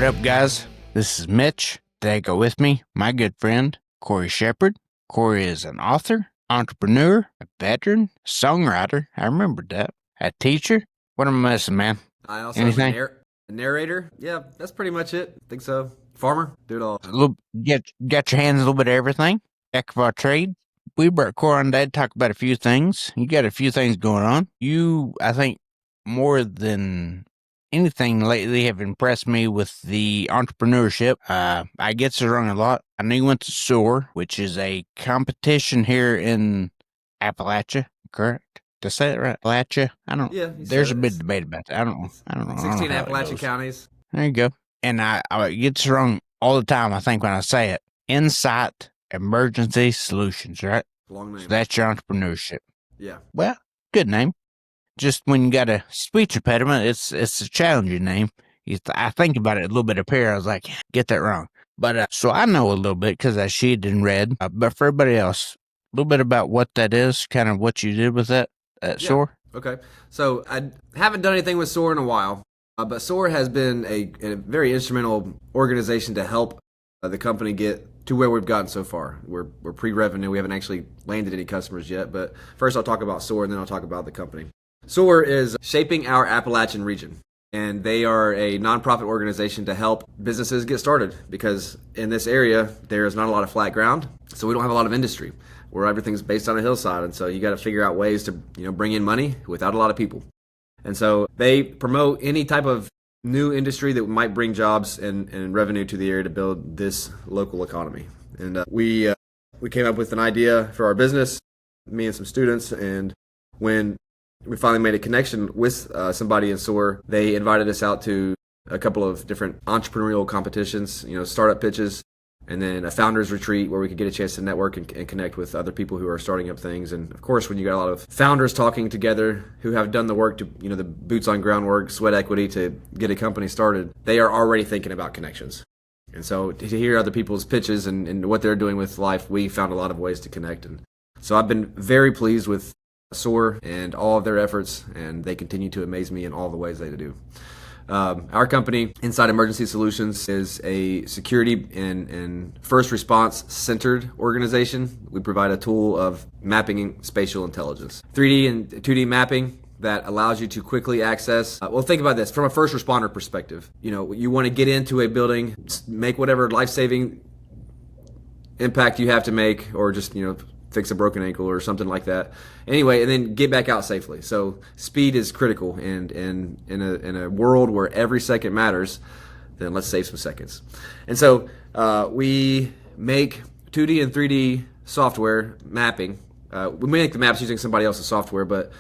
up, guys? This is Mitch. Today, go with me, my good friend, Corey Shepard. Corey is an author, entrepreneur, a veteran, songwriter. I remembered that. A teacher. What am I missing, man? I also Anything? have a narrator. Yeah, that's pretty much it. I think so. Farmer, do it all. Got your hands a little bit of everything. Jack of our trade. We brought Corey on today to talk about a few things. You got a few things going on. You, I think, more than anything lately have impressed me with the entrepreneurship. I get it wrong a lot. I know you went to SOAR, which is a competition here in Appalachia, correct? Did I say it right? Appalachia? I don't. Yeah, There's a bit of debate about that. I don't know. 16 how it Appalachian goes. counties. There you go. And I get it wrong all the time, I think, when I say it. Insight Emergency Solutions, right? Long name. So that's your entrepreneurship. Yeah. Well, good name. Just when you got a speech impediment, it's a challenging name. I think about it a little bit up here. I was like, get that wrong. But so I know a little bit because I sheeted and read. But for everybody else, a little bit about what that is, kind of what you did with that at SOAR. Okay. So I haven't done anything with SOAR in a while, but SOAR has been a very instrumental organization to help the company get to where we've gotten so far. We're pre-revenue. We haven't actually landed any customers yet. But first I'll talk about SOAR and then I'll talk about the company. SOAR is Shaping Our Appalachian Region, and they are a nonprofit organization to help businesses get started because in this area there is not a lot of flat ground, so we don't have a lot of industry where everything's based on a hillside, and so you got to figure out ways to bring in money without a lot of people. And so they promote any type of new industry that might bring jobs and revenue to the area to build this local economy. And we came up with an idea for our business, me and some students, and when we finally made a connection with somebody in SOAR, they invited us out to a couple of different entrepreneurial competitions, startup pitches, and then a founders retreat where we could get a chance to network and connect with other people who are starting up things. And of course, when you got a lot of founders talking together who have done the work to, the boots on ground work, sweat equity to get a company started, they are already thinking about connections. And so to hear other people's pitches and what they're doing with life, we found a lot of ways to connect. And so I've been very pleased with SOAR and all of their efforts, and they continue to amaze me in all the ways they do. Our company, Inside Emergency Solutions, is a security and first response centered organization. We provide a tool of mapping spatial intelligence, 3D and 2D mapping that allows you to quickly access. Well, think about this from a first responder perspective. You want to get into a building, make whatever life-saving impact you have to make, or just fix a broken ankle or something like that. Anyway, and then get back out safely. So speed is critical, and in a world where every second matters, then let's save some seconds. And so we make 2D and 3D software mapping. We make the maps using somebody else's software, but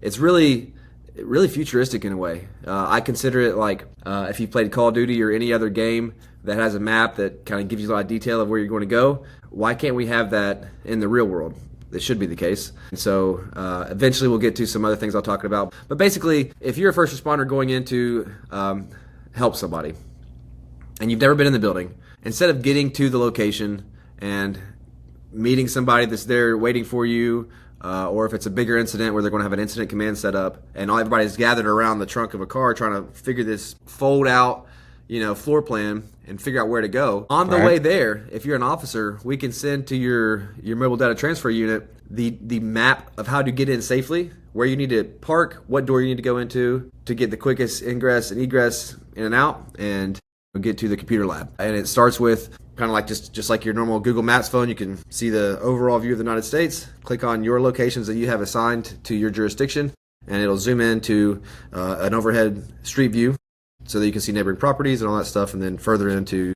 it's really futuristic in a way. I consider it like if you played Call of Duty or any other game that has a map that kind of gives you a lot of detail of where you're going to go. Why can't we have that in the real world? That should be the case. And so eventually we'll get to some other things I'll talk about. But basically, if you're a first responder going in to help somebody and you've never been in the building, instead of getting to the location and meeting somebody that's there waiting for you, or if it's a bigger incident where they're going to have an incident command set up and everybody's gathered around the trunk of a car trying to figure this fold out floor plan and figure out where to go. On the way there, if you're an officer, we can send to your mobile data transfer unit the map of how to get in safely, where you need to park, what door you need to go into to get the quickest ingress and egress in and out, and get to the computer lab. And it starts with kind of like just like your normal Google Maps phone. You can see the overall view of the United States, click on your locations that you have assigned to your jurisdiction, and it'll zoom in to an overhead street view so that you can see neighboring properties and all that stuff, and then further into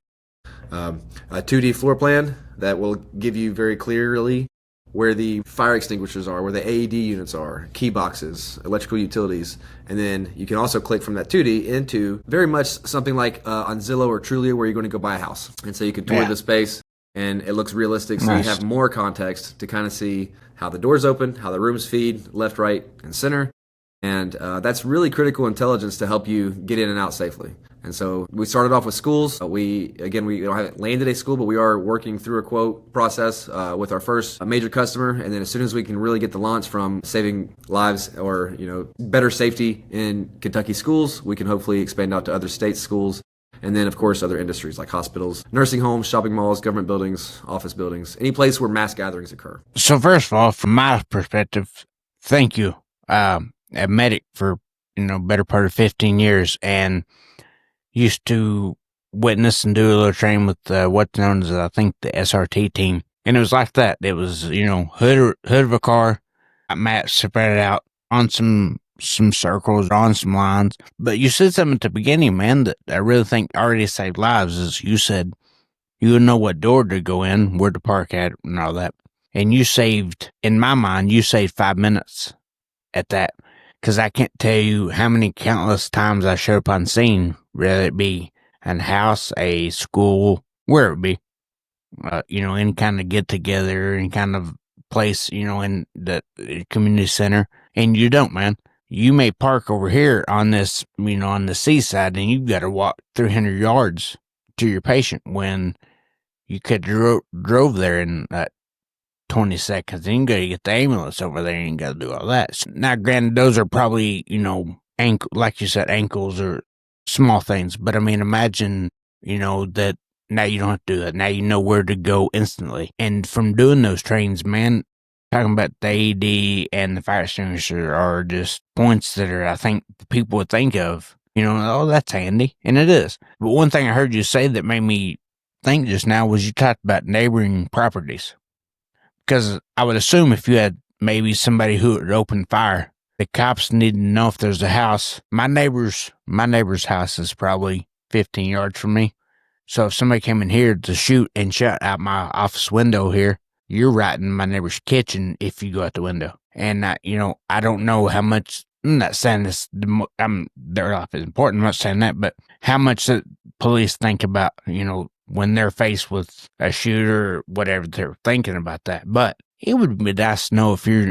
a 2D floor plan that will give you very clearly where the fire extinguishers are, where the AED units are, key boxes, electrical utilities. And then you can also click from that 2D into very much something like on Zillow or Trulia where you're going to go buy a house. And so you can tour the space and it looks realistic, so you have more context to kind of see how the doors open, how the rooms feed left, right, and center. And that's really critical intelligence to help you get in and out safely. And so we started off with schools. We haven't landed a school, but we are working through a quote process with our first major customer. And then as soon as we can really get the launch from saving lives or better safety in Kentucky schools, we can hopefully expand out to other states' schools And then, of course, other industries like hospitals, nursing homes, shopping malls, government buildings, office buildings, any place where mass gatherings occur. So first of all, from my perspective, thank you, a medic for better part of 15 years, and used to witness and do a little training with what's known as, I think, the SRT team, and it was like that. It was hood of a car, mat spread out on some circles, on some lines. But you said something at the beginning, man, that I really think already saved lives. Is you said you would know what door to go in, where to park at, and all that. And you saved, in my mind, you saved 5 minutes at that. Because I can't tell you how many countless times I showed up on scene, whether it be a house, a school, where it be, any kind of get together, any kind of place, in the community center. And you don't, man. You may park over here on this, on the seaside, and you've got to walk 300 yards to your patient when you could drove there in 20 seconds. And you got to get the ambulance over there and you got to do all that. So now, granted, those are probably, like you said, ankles or small things. But I mean, imagine, that now you don't have to do that. Now you know where to go instantly. And from doing those trains, man, talking about the AED and the fire extinguisher are just points that I think people would think of, oh, that's handy. And it is. But one thing I heard you say that made me think just now was you talked about neighboring properties. Because I would assume if you had maybe somebody who would open fire, the cops need to know if there's a house. My neighbor's house is probably 15 yards from me. So if somebody came in here to shoot and shut out my office window here, you're right in my neighbor's kitchen if you go out the window. And, I don't know how much, I'm not saying this, their life is important, I'm not saying that, but how much the police think about, when they're faced with a shooter or whatever, they're thinking about that. But it would be nice to know if you're,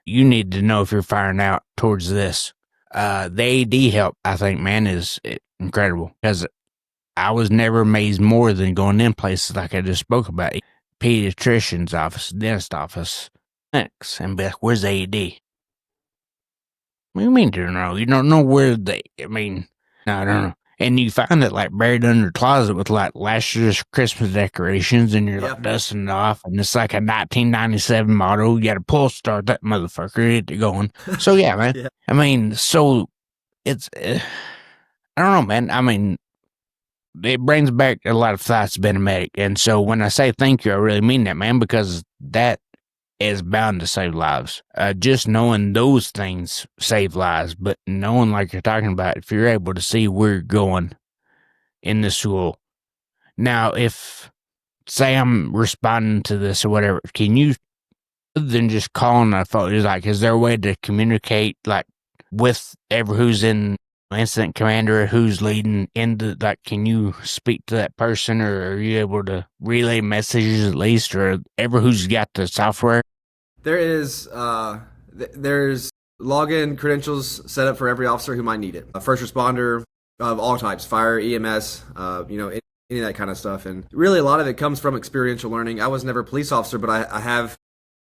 you need to know if you're firing out towards this. The AD help, I think, man, is incredible. Because I was never amazed more than going in places like I just spoke about. Pediatrician's office, dentist office, next, and be like, where's the AD? What do you mean you don't know? You don't know where no, I don't know. And you find it like buried under your closet with like last year's Christmas decorations, and you're like dusting it off, and it's like a 1997 model. You got to pull start that motherfucker, get it going. So yeah, man. Yeah. So it's, I don't know, man. It brings back a lot of thoughts being a medic, and so when I say thank you, I really mean that, man, because that is bound to save lives. Just knowing those things save lives, but knowing, like you're talking about, if you're able to see where you're going in the school. Now, if, say I'm responding to this or whatever, can you, other than just calling a phone, is there a way to communicate, like, with who's in incident commander, who's leading into, like, can you speak to that person, or are you able to relay messages at least, or who's got the software? There is, there's login credentials set up for every officer who might need it. A first responder of all types, fire, EMS, any of that kind of stuff. And really a lot of it comes from experiential learning. I was never a police officer, but I have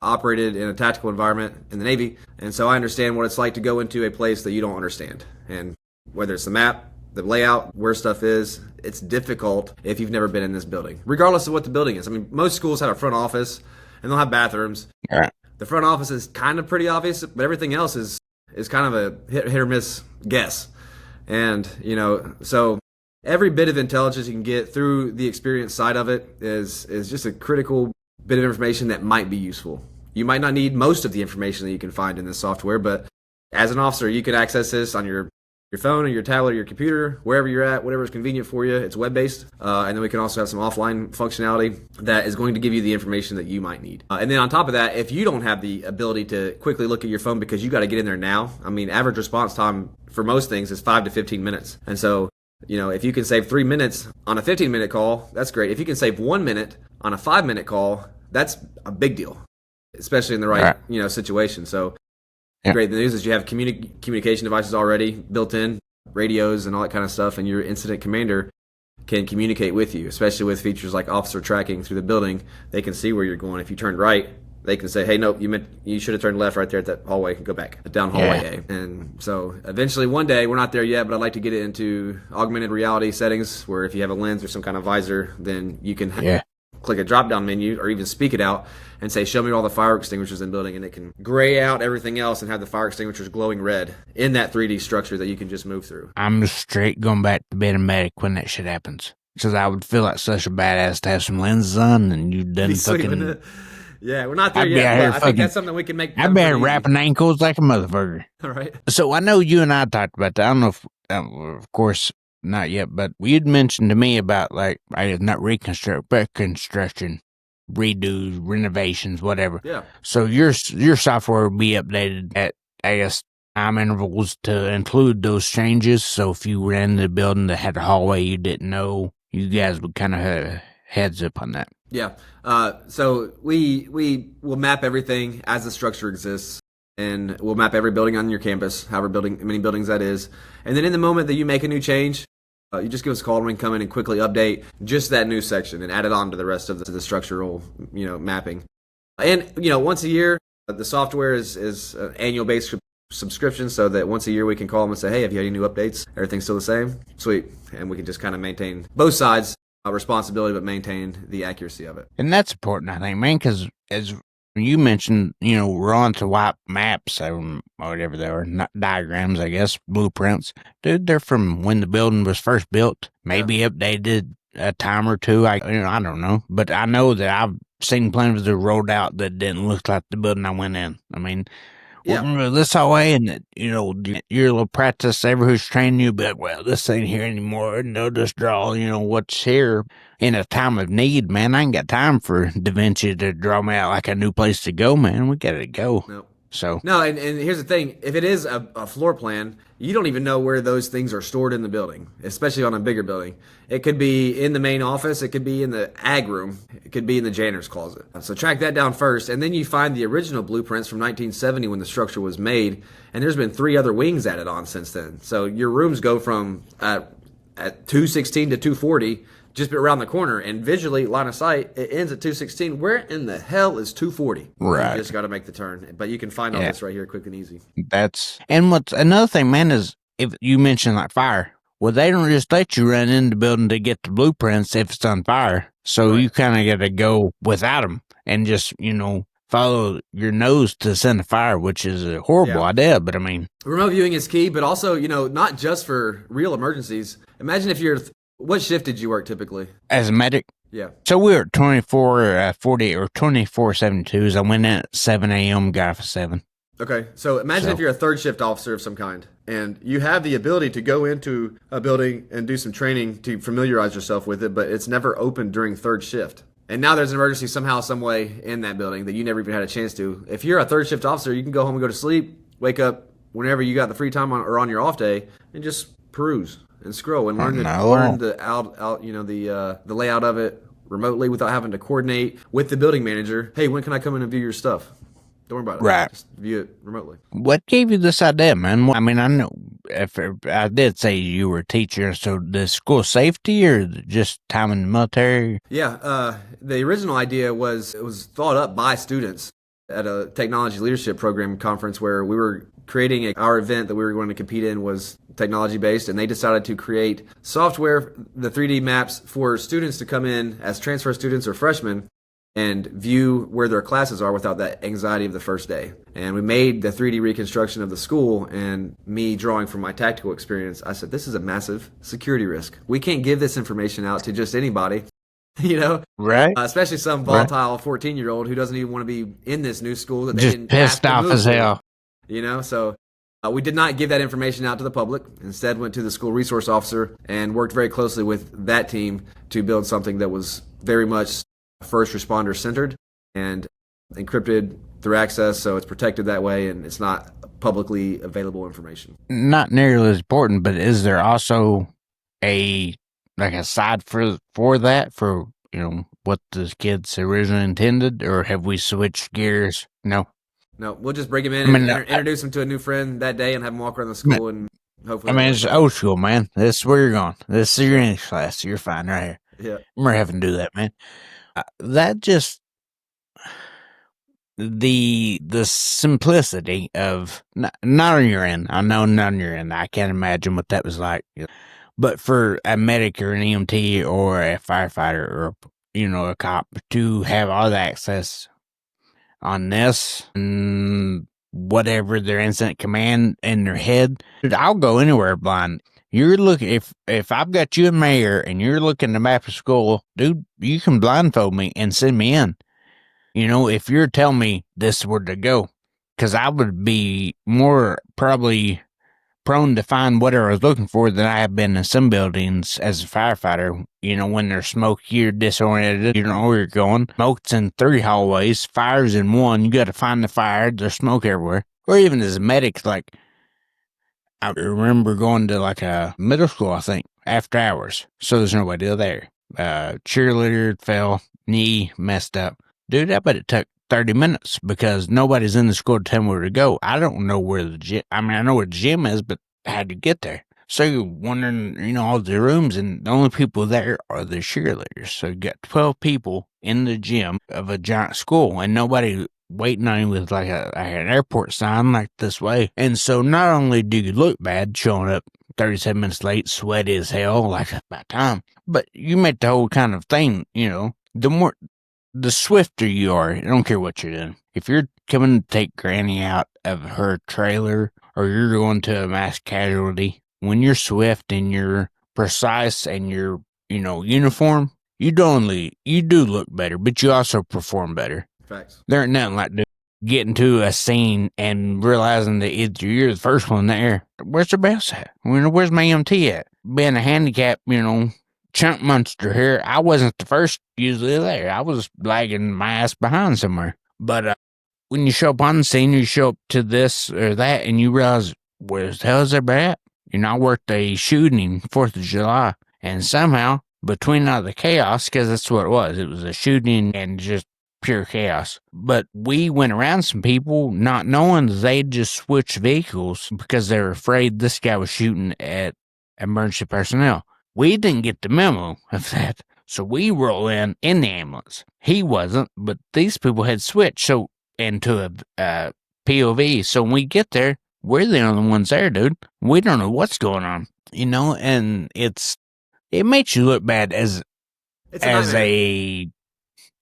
operated in a tactical environment in the Navy. And so I understand what it's like to go into a place that you don't understand. And whether it's the map, the layout, where stuff is, it's difficult if you've never been in this building, regardless of what the building is. Most schools have a front office and they'll have bathrooms. All right. The front office is kind of pretty obvious, but everything else is kind of a hit or miss guess. And, so every bit of intelligence you can get through the experience side of it is just a critical bit of information that might be useful. You might not need most of the information that you can find in this software, but as an officer, you can access this on your phone or your tablet or your computer, wherever you're at, whatever is convenient for you. It's web-based. And then we can also have some offline functionality that is going to give you the information that you might need. And then on top of that, if you don't have the ability to quickly look at your phone because you got to get in there now, average response time for most things is 5 to 15 minutes. And so, if you can save 3 minutes on a 15-minute call, that's great. If you can save 1 minute on a 5-minute call, that's a big deal, especially in the right. Situation. So, great. The news is you have communication devices already built in, radios and all that kind of stuff, and your incident commander can communicate with you, especially with features like officer tracking through the building. They can see where you're going. If you turned right, they can say, hey, nope, you should have turned left right there at that hallway. Go back down hallway A. And so eventually one day, we're not there yet, but I'd like to get it into augmented reality settings where if you have a lens or some kind of visor, then you can click a drop down menu or even speak it out and say, show me all the fire extinguishers in the building, and it can gray out everything else and have the fire extinguishers glowing red in that 3D structure that you can just move through. I'm straight going back to being a medic when that shit happens. Because I would feel like such a badass to have some lenses on and you done fucking... Yeah, we're not there yet, but I think that's something we can make. I've been wrapping ankles like a motherfucker. All right. So I know you and I talked about that. I don't know if, of course, not yet, but you'd mentioned to me about, like, not reconstruct, but construction, redos, renovations, whatever. Yeah. So your software will be updated at, I guess, time intervals to include those changes. So if you ran in the building that had a hallway you didn't know, you guys would kind of have a heads up on that. Yeah. So we will map everything as the structure exists, and we'll map every building on your campus, many buildings that is. And then in the moment that you make a new change, you just give us a call and we can come in and quickly update just that new section and add it on to the rest of the structural, mapping. And, once a year, the software is an annual based subscription, so that once a year we can call them and say, hey, have you had any new updates? Everything's still the same? Sweet. And we can just kind of maintain both sides. Responsibility, but maintain the accuracy of it. And that's important, I think, man, because as you mentioned, we're on to wipe maps or whatever they were, not diagrams, I guess, blueprints. Dude, they're from when the building was first built, maybe updated a time or two. I don't know, but I know that I've seen plans that rolled out that didn't look like the building I went in. I mean, remember this hallway, and your little practice saver who's training you, but well, this ain't here anymore, and they'll just draw, what's here in a time of need, man. I ain't got time for Da Vinci to draw me out like a new place to go, man. We gotta go. Nope. So no, and here's the thing: if it is a floor plan, you don't even know where those things are stored in the building, especially on a bigger building. It could be in the main office, it could be in the ag room, it could be in the janitor's closet. So track that down first, and then you find the original blueprints from 1970 when the structure was made, and there's been 3 other wings added on since then. So your rooms go from at 216 to 240. Just around the corner, and visually, line of sight, it ends at 216. Where in the hell is 240? Right. You just got to make the turn. But you can find all this right here quick and easy. And what's another thing, man, is if you mentioned like fire, well, they don't just let you run in the building to get the blueprints if it's on fire. So you kind of got to go without them and just, follow your nose to send a fire, which is a horrible idea. But I mean, remote viewing is key, but also, not just for real emergencies. Imagine if you're... What shift did you work typically? As a medic? Yeah. So we were at 24/40 or 24/72s. I went in at 7 a.m., got off at 7. Okay. So imagine if you're a third shift officer of some kind and you have the ability to go into a building and do some training to familiarize yourself with it, but it's never open during third shift. And now there's an emergency somehow, some way in that building that you never even had a chance to. If you're a third shift officer, you can go home and go to sleep, wake up whenever you got the free time or on your off day, and just peruse and scroll and learn the layout of it remotely without having to coordinate with the building manager. Hey, when can I come in and view your stuff? Don't worry about it. Right. Just view it remotely. What gave you this idea, man? I mean, I know I did say you were a teacher, so the school safety or just time in the military? Yeah. The original idea it was thought up by students at a technology leadership program conference where we were creating our event that we were going to compete in was technology based, and they decided to create software, the 3D maps for students to come in as transfer students or freshmen and view where their classes are without that anxiety of the first day. And we made the 3D reconstruction of the school, and me drawing from my tactical experience, I said, this is a massive security risk. We can't give this information out to just anybody. Right? Especially some volatile 14-year-old who doesn't even want to be in this new school that they just didn't pissed off as hell. So we did not give that information out to the public. Instead, went to the school resource officer and worked very closely with that team to build something that was very much first responder centered and encrypted through access, so it's protected that way and it's not publicly available information. Not nearly as important, but is there also a side for that, for what the kids originally intended, or have we switched gears? No, we'll just bring him in and introduce him to a new friend that day and have him walk around the school and hopefully. I mean, it's old school, man. This is where you're going. This is your English class. You're fine right here. Yeah, We're having to do that, man. That just the simplicity of not on your end. I know not on your end. I can't imagine what that was like. But for a medic or an EMT or a firefighter or a cop to have all the access on this and whatever their incident command in their head, dude, I'll go anywhere blind. You're looking if I've got you in my ear and you're looking at the map of school, dude, you can blindfold me and send me in. If you're telling me this is where to go, because I would be more probably prone to find whatever I was looking for than I have been in some buildings as a firefighter. When there's smoke, you're disoriented, you don't know where you're going. Smoke's in 3 hallways, fire's in 1. You got to find the fire. There's smoke everywhere. Or even as a medic, like I remember going to like a middle school, I think, after hours. So there's nobody there. Cheerleader fell, knee messed up. Dude, I bet it took 30 minutes because nobody's in the school to tell me where to go. I don't know where the gym, I know where the gym is, but how to get there. So you're wondering, all the rooms, and the only people there are the cheerleaders. So you got 12 people in the gym of a giant school and nobody waiting on you with like an airport sign like this way. And so not only do you look bad showing up 37 minutes late, sweaty as hell, like about time, but you make the whole kind of thing, the swifter you are. I don't care what you're doing. If you're coming to take Granny out of her trailer or you're going to a mass casualty, when you're swift and you're precise and you're, uniform, you do look better, but you also perform better. Facts. There ain't nothing like getting to a scene and realizing that you're the first one there. Where's the best at? Where's my EMT at? Being a handicap, chunk monster here, I wasn't the first usually there. I was lagging my ass behind somewhere. But when you show up on the scene, you show up to this or that, and you realize, where the hell is everybody at? I worked a shooting 4th of July, and somehow, between all the chaos, because that's what it was a shooting and just pure chaos. But we went around some people not knowing they'd just switched vehicles because they were afraid this guy was shooting at emergency personnel. We didn't get the memo of that, so we roll in the ambulance. He wasn't, but these people had switched into a POV. So when we get there, we're the only ones there, dude. We don't know what's going on, and it makes you look bad as a.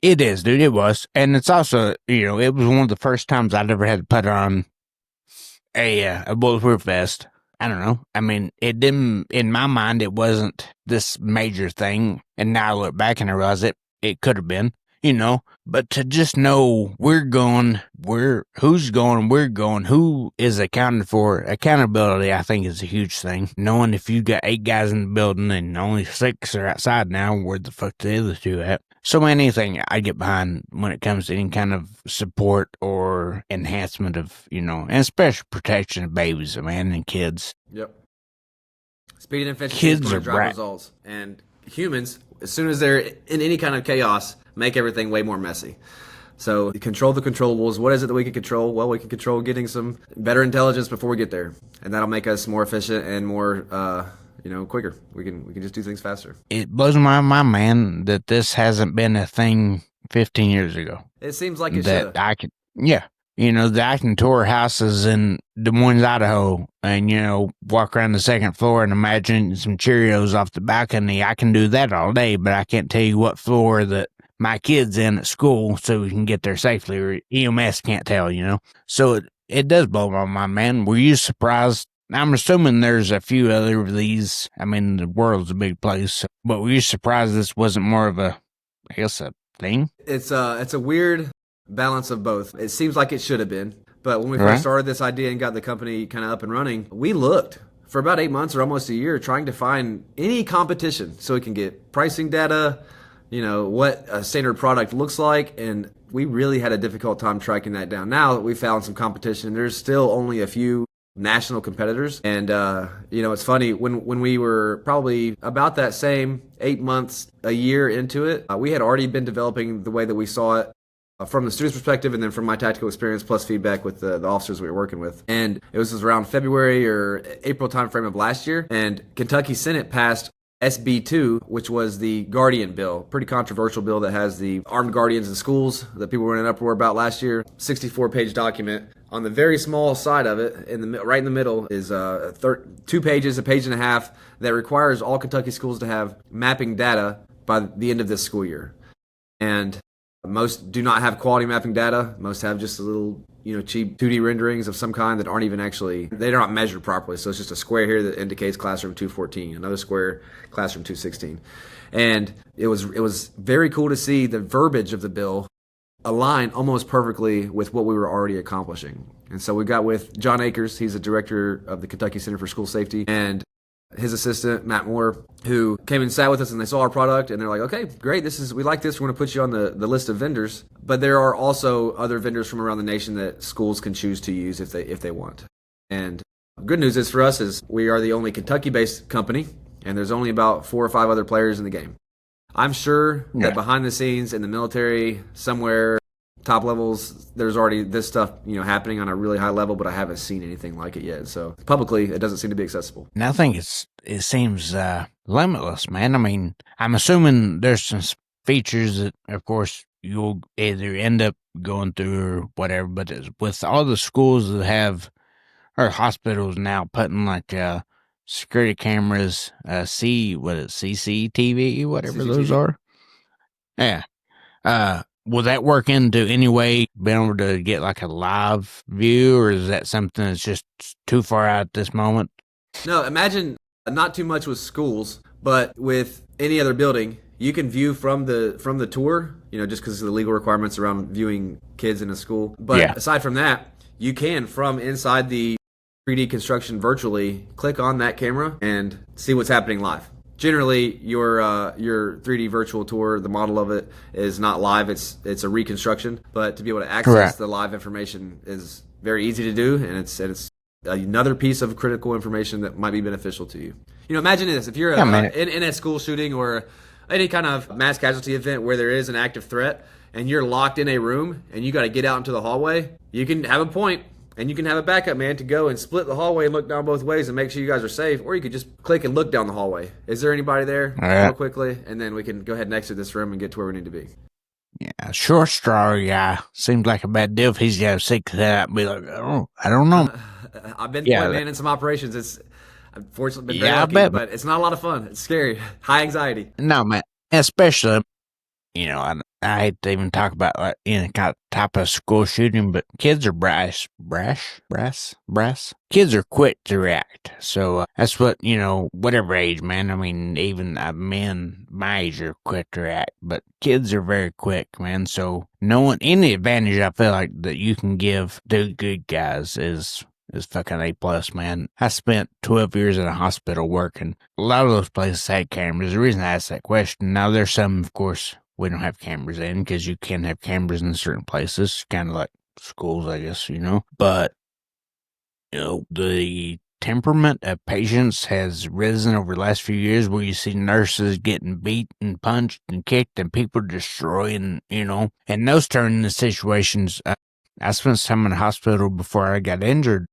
It is, dude. It was, and it's also, it was one of the first times I'd ever had to put on a bulletproof vest. I don't know. It didn't, in my mind, it wasn't this major thing. And now I look back and I realize it could have been, but to just know who's going, who is accounted for. Accountability, I think, is a huge thing. Knowing if you got 8 guys in the building and only 6 are outside now, where the fuck the other 2 at? So anything I get behind when it comes to any kind of support or enhancement of, and especially protection of babies, man, and kids. Yep. Speed and efficiency is going to drive results. And humans, as soon as they're in any kind of chaos, make everything way more messy. So control the controllables. What is it that we can control? Well, we can control getting some better intelligence before we get there. And that'll make us more efficient and more quicker. We can just do things faster. It blows my mind, man, that this hasn't been a thing 15 years ago. It seems like it should. That I can tour houses in Des Moines, Idaho, and, walk around the 2nd floor and imagine some Cheerios off the balcony. I can do that all day, but I can't tell you what floor that my kid's in at school so we can get there safely, or EMS can't tell, So it does blow my mind, man. Were you surprised? I'm assuming there's a few other of these. The world's a big place, but were you surprised this wasn't more of a thing? It's a weird balance of both. It seems like it should have been, but when we first started this idea and got the company kind of up and running, we looked for about 8 months or almost a year trying to find any competition so we can get pricing data, what a standard product looks like, and we really had a difficult time tracking that down. Now that we found some competition, there's still only a few national competitors, and it's funny, when we were probably about that same 8 months, a year into it, we had already been developing the way that we saw it from the student's perspective, and then from my tactical experience plus feedback with the officers we were working with. And it was around February or April timeframe of last year, and Kentucky Senate passed SB2, which was the Guardian bill, pretty controversial bill that has the armed guardians in schools that people were in an uproar about last year. 64-page document. On the very small side of it, right in the middle, is 2 pages, a page and a half, that requires all Kentucky schools to have mapping data by the end of this school year. And most do not have quality mapping data. Most have just a little, cheap 2D renderings of some kind that aren't even actually, they're not measured properly. So it's just a square here that indicates classroom 214, another square, classroom 216. And it was very cool to see the verbiage of the bill align almost perfectly with what we were already accomplishing. And so we got with John Akers, he's the director of the Kentucky Center for School Safety, and his assistant, Matt Moore, who came and sat with us, and they saw our product, and they're like, okay, great, we like this, we're going to put you on the list of vendors. But there are also other vendors from around the nation that schools can choose to use if they want. And good news is for us is we are the only Kentucky-based company, and there's only about 4 or 5 other players in the game. I'm sure that behind the scenes in the military, somewhere, top levels, there's already this stuff, happening on a really high level, but I haven't seen anything like it yet. So publicly, it doesn't seem to be accessible. And I think it seems limitless, man. I mean, I'm assuming there's some features that, of course, you'll either end up going through or whatever, but with all the schools that have, or hospitals now putting like security cameras, CCTV, whatever CCTV. Those are. Yeah. Will that work into any way being able to get like a live view, or is that something that's just too far out at this moment? No, imagine not too much with schools, but with any other building, you can view from the tour, just because of the legal requirements around viewing kids in a school. But aside from that, you can, from inside the 3D construction virtually, click on that camera and see what's happening live. Generally, your 3D virtual tour, the model of it is not live. It's a reconstruction, but to be able to access the live information is very easy to do, and it's another piece of critical information that might be beneficial to you. Imagine this: if you're in a school shooting or any kind of mass casualty event where there is an active threat, and you're locked in a room and you got to get out into the hallway, you can have a point. And you can have a backup man to go and split the hallway and look down both ways and make sure you guys are safe. Or you could just click and look down the hallway. Is there anybody there? Real quickly. And then we can go ahead and exit this room and get to where we need to be. Yeah, short straw guy. Seems like a bad deal if he's got sick of that. I'd be like, I don't know. I've been man in some operations. It's unfortunately been very lucky, but it's not a lot of fun. It's scary. High anxiety. No, man. Especially, I hate to even talk about like any kind of type of school shooting, but kids are brass. Kids are quick to react. So that's what, whatever age, man. I mean, even men my age are quick to react, but kids are very quick, man. So knowing any advantage I feel like that you can give the good guys is fucking A+, man. I spent 12 years in a hospital working. A lot of those places had cameras. The reason I asked that question, now there's some, of course, we don't have cameras in because you can have cameras in certain places, kind of like schools, I guess, But, the temperament of patients has risen over the last few years where you see nurses getting beat and punched and kicked and people destroying, And those turn into situations. I spent some in the hospital before I got injured.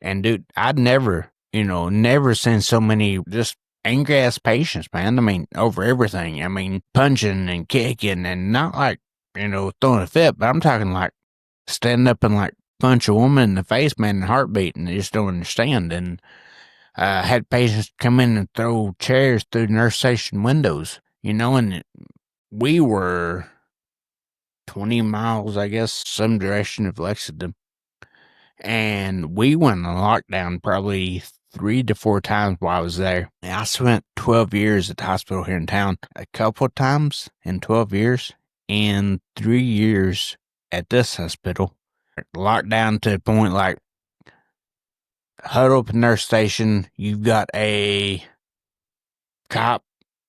And, dude, I'd never seen so many just angry ass patients, man. I mean, over everything. I mean, punching and kicking and not like, throwing a fit, but I'm talking like standing up and like punch a woman in the face, man, and heartbeat, and they just don't understand. And had patients come in and throw chairs through nurse station windows, and we were 20 miles, I guess, some direction of Lexington. And we went on lockdown probably 3 to 4 times while I was there. I spent 12 years at the hospital here in town. A couple times in 12 years, and 3 years at this hospital. Locked down to the point like, huddle up in nurse station, you've got a cop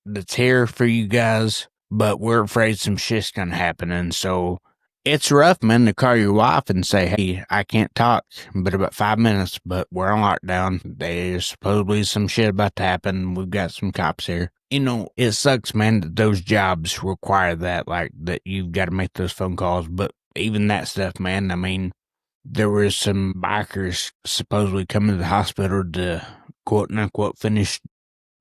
that's here for you guys, but we're afraid some shit's gonna happen, and so it's rough, man, to call your wife and say, hey, I can't talk, but about 5 minutes, but we're on lockdown. There's supposedly some shit about to happen. We've got some cops here. It sucks, man, that those jobs require that, like, that you've got to make those phone calls. But even that stuff, man, I mean, there were some bikers supposedly coming to the hospital to, quote-unquote, finish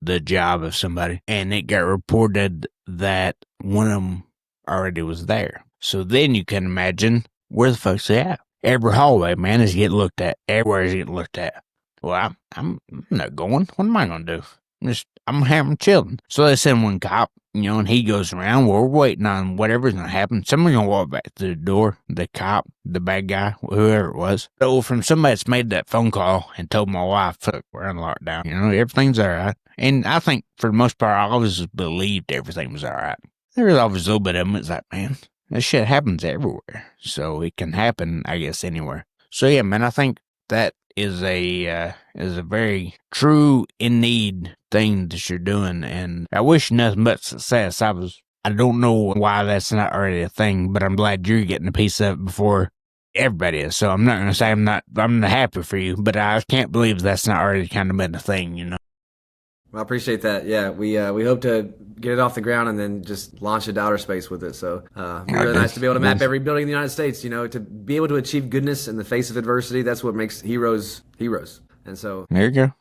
the job of somebody, and it got reported that one of them already was there. So then you can imagine where the fuck's they at. Every hallway, man, is getting looked at. Everywhere is getting looked at. Well, I'm not going. What am I going to do? I'm having chilling. So they send one cop, and he goes around. Well, we're waiting on whatever's going to happen. Somebody's going to walk back through the door. The cop, the bad guy, whoever it was. So from somebody that's made that phone call and told my wife, fuck, we're on lockdown. Everything's all right. And I think for the most part, I always believed everything was all right. There was always a little bit of them. It's like, man, this shit happens everywhere. So it can happen, I guess, anywhere. So yeah, man, I think that is a very true, in need thing that you're doing, and I wish nothing but success. I don't know why that's not already a thing, but I'm glad you're getting a piece of it before everybody is. So I'm not going to say I'm not happy for you, but I can't believe that's not already kind of been a thing, Well, I appreciate that. Yeah, we hope to get it off the ground and then just launch into outer space with it. So it'd be really nice to be able to map every building in the United States, to be able to achieve goodness in the face of adversity. That's what makes heroes heroes. And so there you go.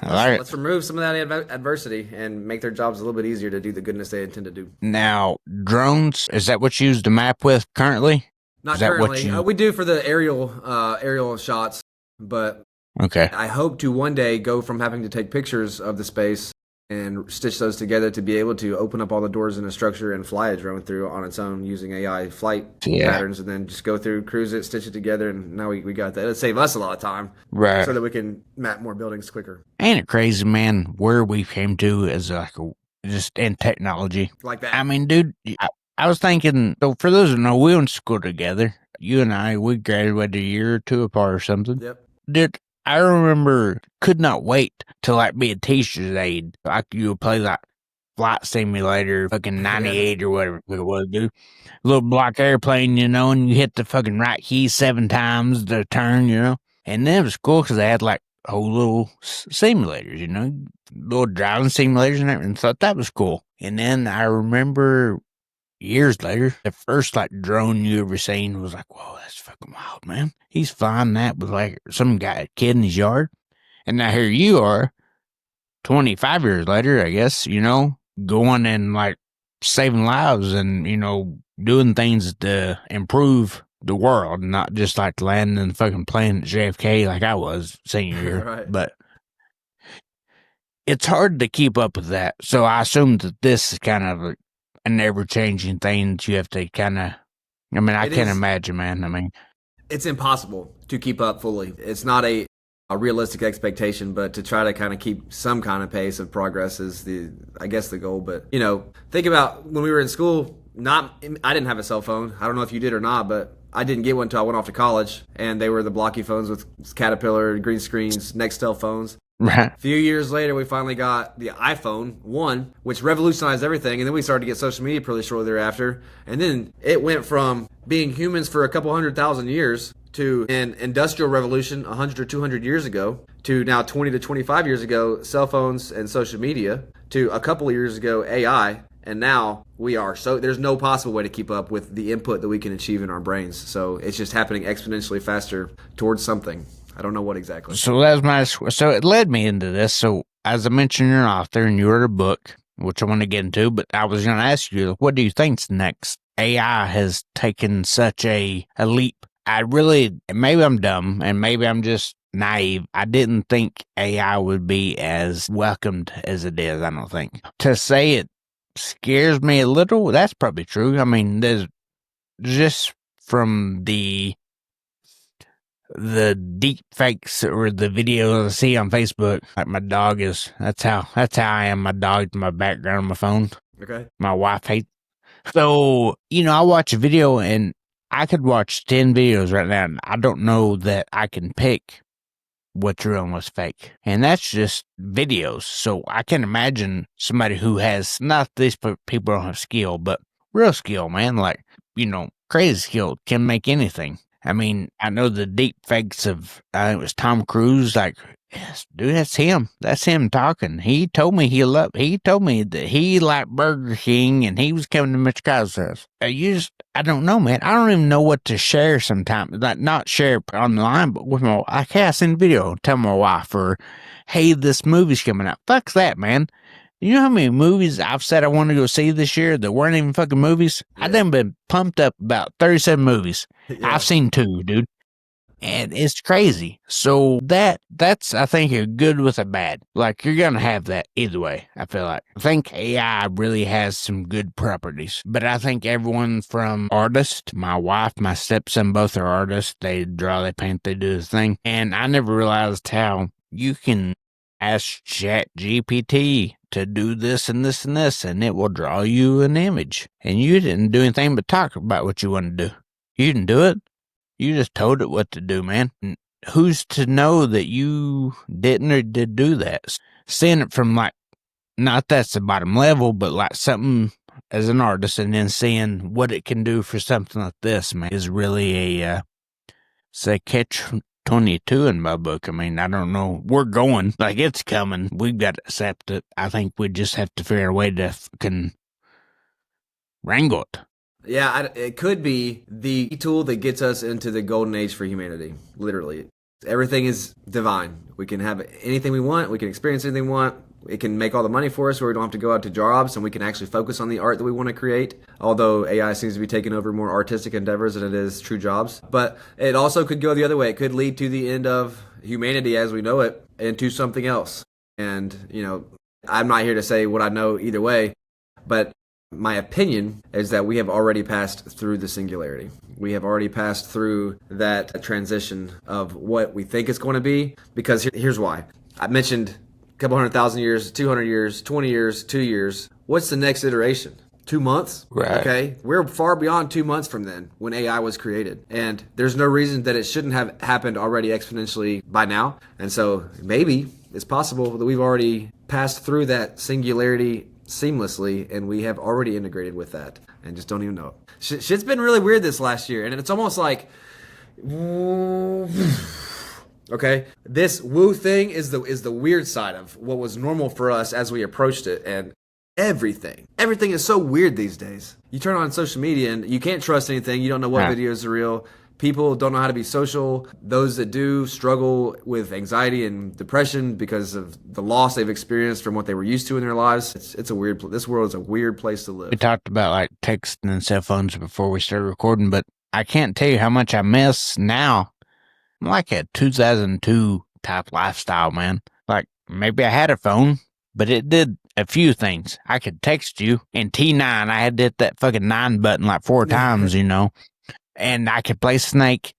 Let's remove some of that adversity and make their jobs a little bit easier to do the goodness they intend to do. Now, drones, is that what you use to map with currently? Not currently. We do for the aerial shots, but okay. I hope to one day go from having to take pictures of the space and stitch those together to be able to open up all the doors in a structure and fly a drone through on its own using AI flight patterns, and then just go through, cruise it, stitch it together, and now we got that. It'll save us a lot of time, right? So that we can map more buildings quicker. Ain't it crazy, man, where we came to as just in technology like that? I mean, dude, I was thinking. So for those who know, we went to school together. You and I, we graduated a year or two apart or something. Yep. Dude, I remember could not wait to be a teacher's aide. You would play Flight Simulator, fucking 98 or whatever it was, dude. Little block airplane, and you hit the fucking right key 7 times to turn, And then it was cool because they had whole little simulators, little driving simulators and everything. Thought that was cool. And then I remember years later, the first drone you ever seen was whoa, that's fucking wild, man. He's flying that with some kid in his yard. And now here you are, 25 years later, I guess, going and saving lives and, doing things to improve the world, not just landing the fucking plane at JFK like I was senior year. Right. But it's hard to keep up with that. So I assume that this is kind of an ever-changing thing that you have to I can't imagine, man. It's impossible to keep up fully. It's not a realistic expectation, but to try to kind of keep some kind of pace of progress is the goal. But, think about when we were in school, I didn't have a cell phone. I don't know if you did or not, but I didn't get one until I went off to college, and they were the blocky phones with Caterpillar, green screens, Nextel phones. Right. A few years later, we finally got the iPhone 1, which revolutionized everything, and then we started to get social media pretty shortly thereafter. And then it went from being humans for a couple 100,000 years to an industrial revolution 100 or 200 years ago to now 20 to 25 years ago, cell phones and social media, to a couple of years ago, AI. And now there's no possible way to keep up with the input that we can achieve in our brains. So it's just happening exponentially faster towards something. I don't know what exactly. So so it led me into this. So as I mentioned, you're an author and you wrote a book, which I want to get into, but I was going to ask you, what do you think's next? AI has taken such a leap. Maybe I'm dumb and maybe I'm just naive. I didn't think AI would be as welcomed as it is, I don't think. To say it scares me a little, that's probably true. There's just from the deep fakes or the videos I see on Facebook, my dog that's how I am. My dog's my background on my phone. Okay. My wife hates. So, I watch a video and I could watch 10 videos right now and I don't know that I can pick what's real and what's fake. And that's just videos. So I can imagine somebody who has, not these people don't have skill, but real skill, man, crazy skill, can make anything. I know the deep fakes of, I think it was Tom Cruise, yes, dude, that's him. That's him talking. He told me that he liked Burger King and he was coming to Mitch Kiser's house. I don't know, man. I don't even know what to share sometimes. Not share online, but with hey, I seen a video, tell my wife, or hey, this movie's coming out. Fuck that, man. You know how many movies I've said I want to go see this year that weren't even fucking movies? Yeah. I done been pumped up about 37 movies. Yeah. I've seen 2, dude. And it's crazy. So that's I think a good with a bad. Like you're gonna have that either way, I feel like. I think AI really has some good properties. But I think everyone from artist, my wife, my stepson, both are artists. They draw, they paint, they do this thing. And I never realized how you can ask Chat GPT to do this and this and this, and it will draw you an image. And you didn't do anything but talk about what you want to do. You didn't do it. You just told it what to do, man. And who's to know that you didn't or did do that? Seeing it from like, not that's the bottom level, but like something as an artist and then seeing what it can do for something like this, man, is really a, say, catch 22 in my book. I mean, I don't know. We're going. Like, it's coming. We've got to accept it. I think we just have to figure a way to fucking wrangle it. Yeah, it could be the tool that gets us into the golden age for humanity. Literally, everything is divine. We can have anything we want. We can experience anything we want. It can make all the money for us where we don't have to go out to jobs, and we can actually focus on the art that we want to create. Although AI seems to be taking over more artistic endeavors than it is true jobs. But it also could go the other way. It could lead to the end of humanity as we know it into something else. And, I'm not here to say what I know either way, but my opinion is that we have already passed through the singularity. We have already passed through that transition of what we think it's going to be, because here's why. I mentioned a couple 100,000 years, 200 years, 20 years, 2 years. What's the next iteration? 2 months? Right. Okay. We're far beyond 2 months from then when AI was created. And there's no reason that it shouldn't have happened already exponentially by now. And so maybe it's possible that we've already passed through that singularity seamlessly, and we have already integrated with that and just don't even know it. Shit's been really weird this last year, and it's almost like, okay, this woo thing is the weird side of what was normal for us as we approached it, and everything is so weird these days. You turn on social media and you can't trust anything. You don't know what videos are real. People don't know how to be social. Those that do struggle with anxiety and depression because of the loss they've experienced from what they were used to in their lives. It's a weird. This world is a weird place to live. We talked about like texting and cell phones before we started recording, but I can't tell you how much I miss now. I'm like a 2002 type lifestyle, man. Like maybe I had a phone, but it did a few things. I could text you in T9. I had to hit that fucking 9 button like 4 times, and I could play Snake,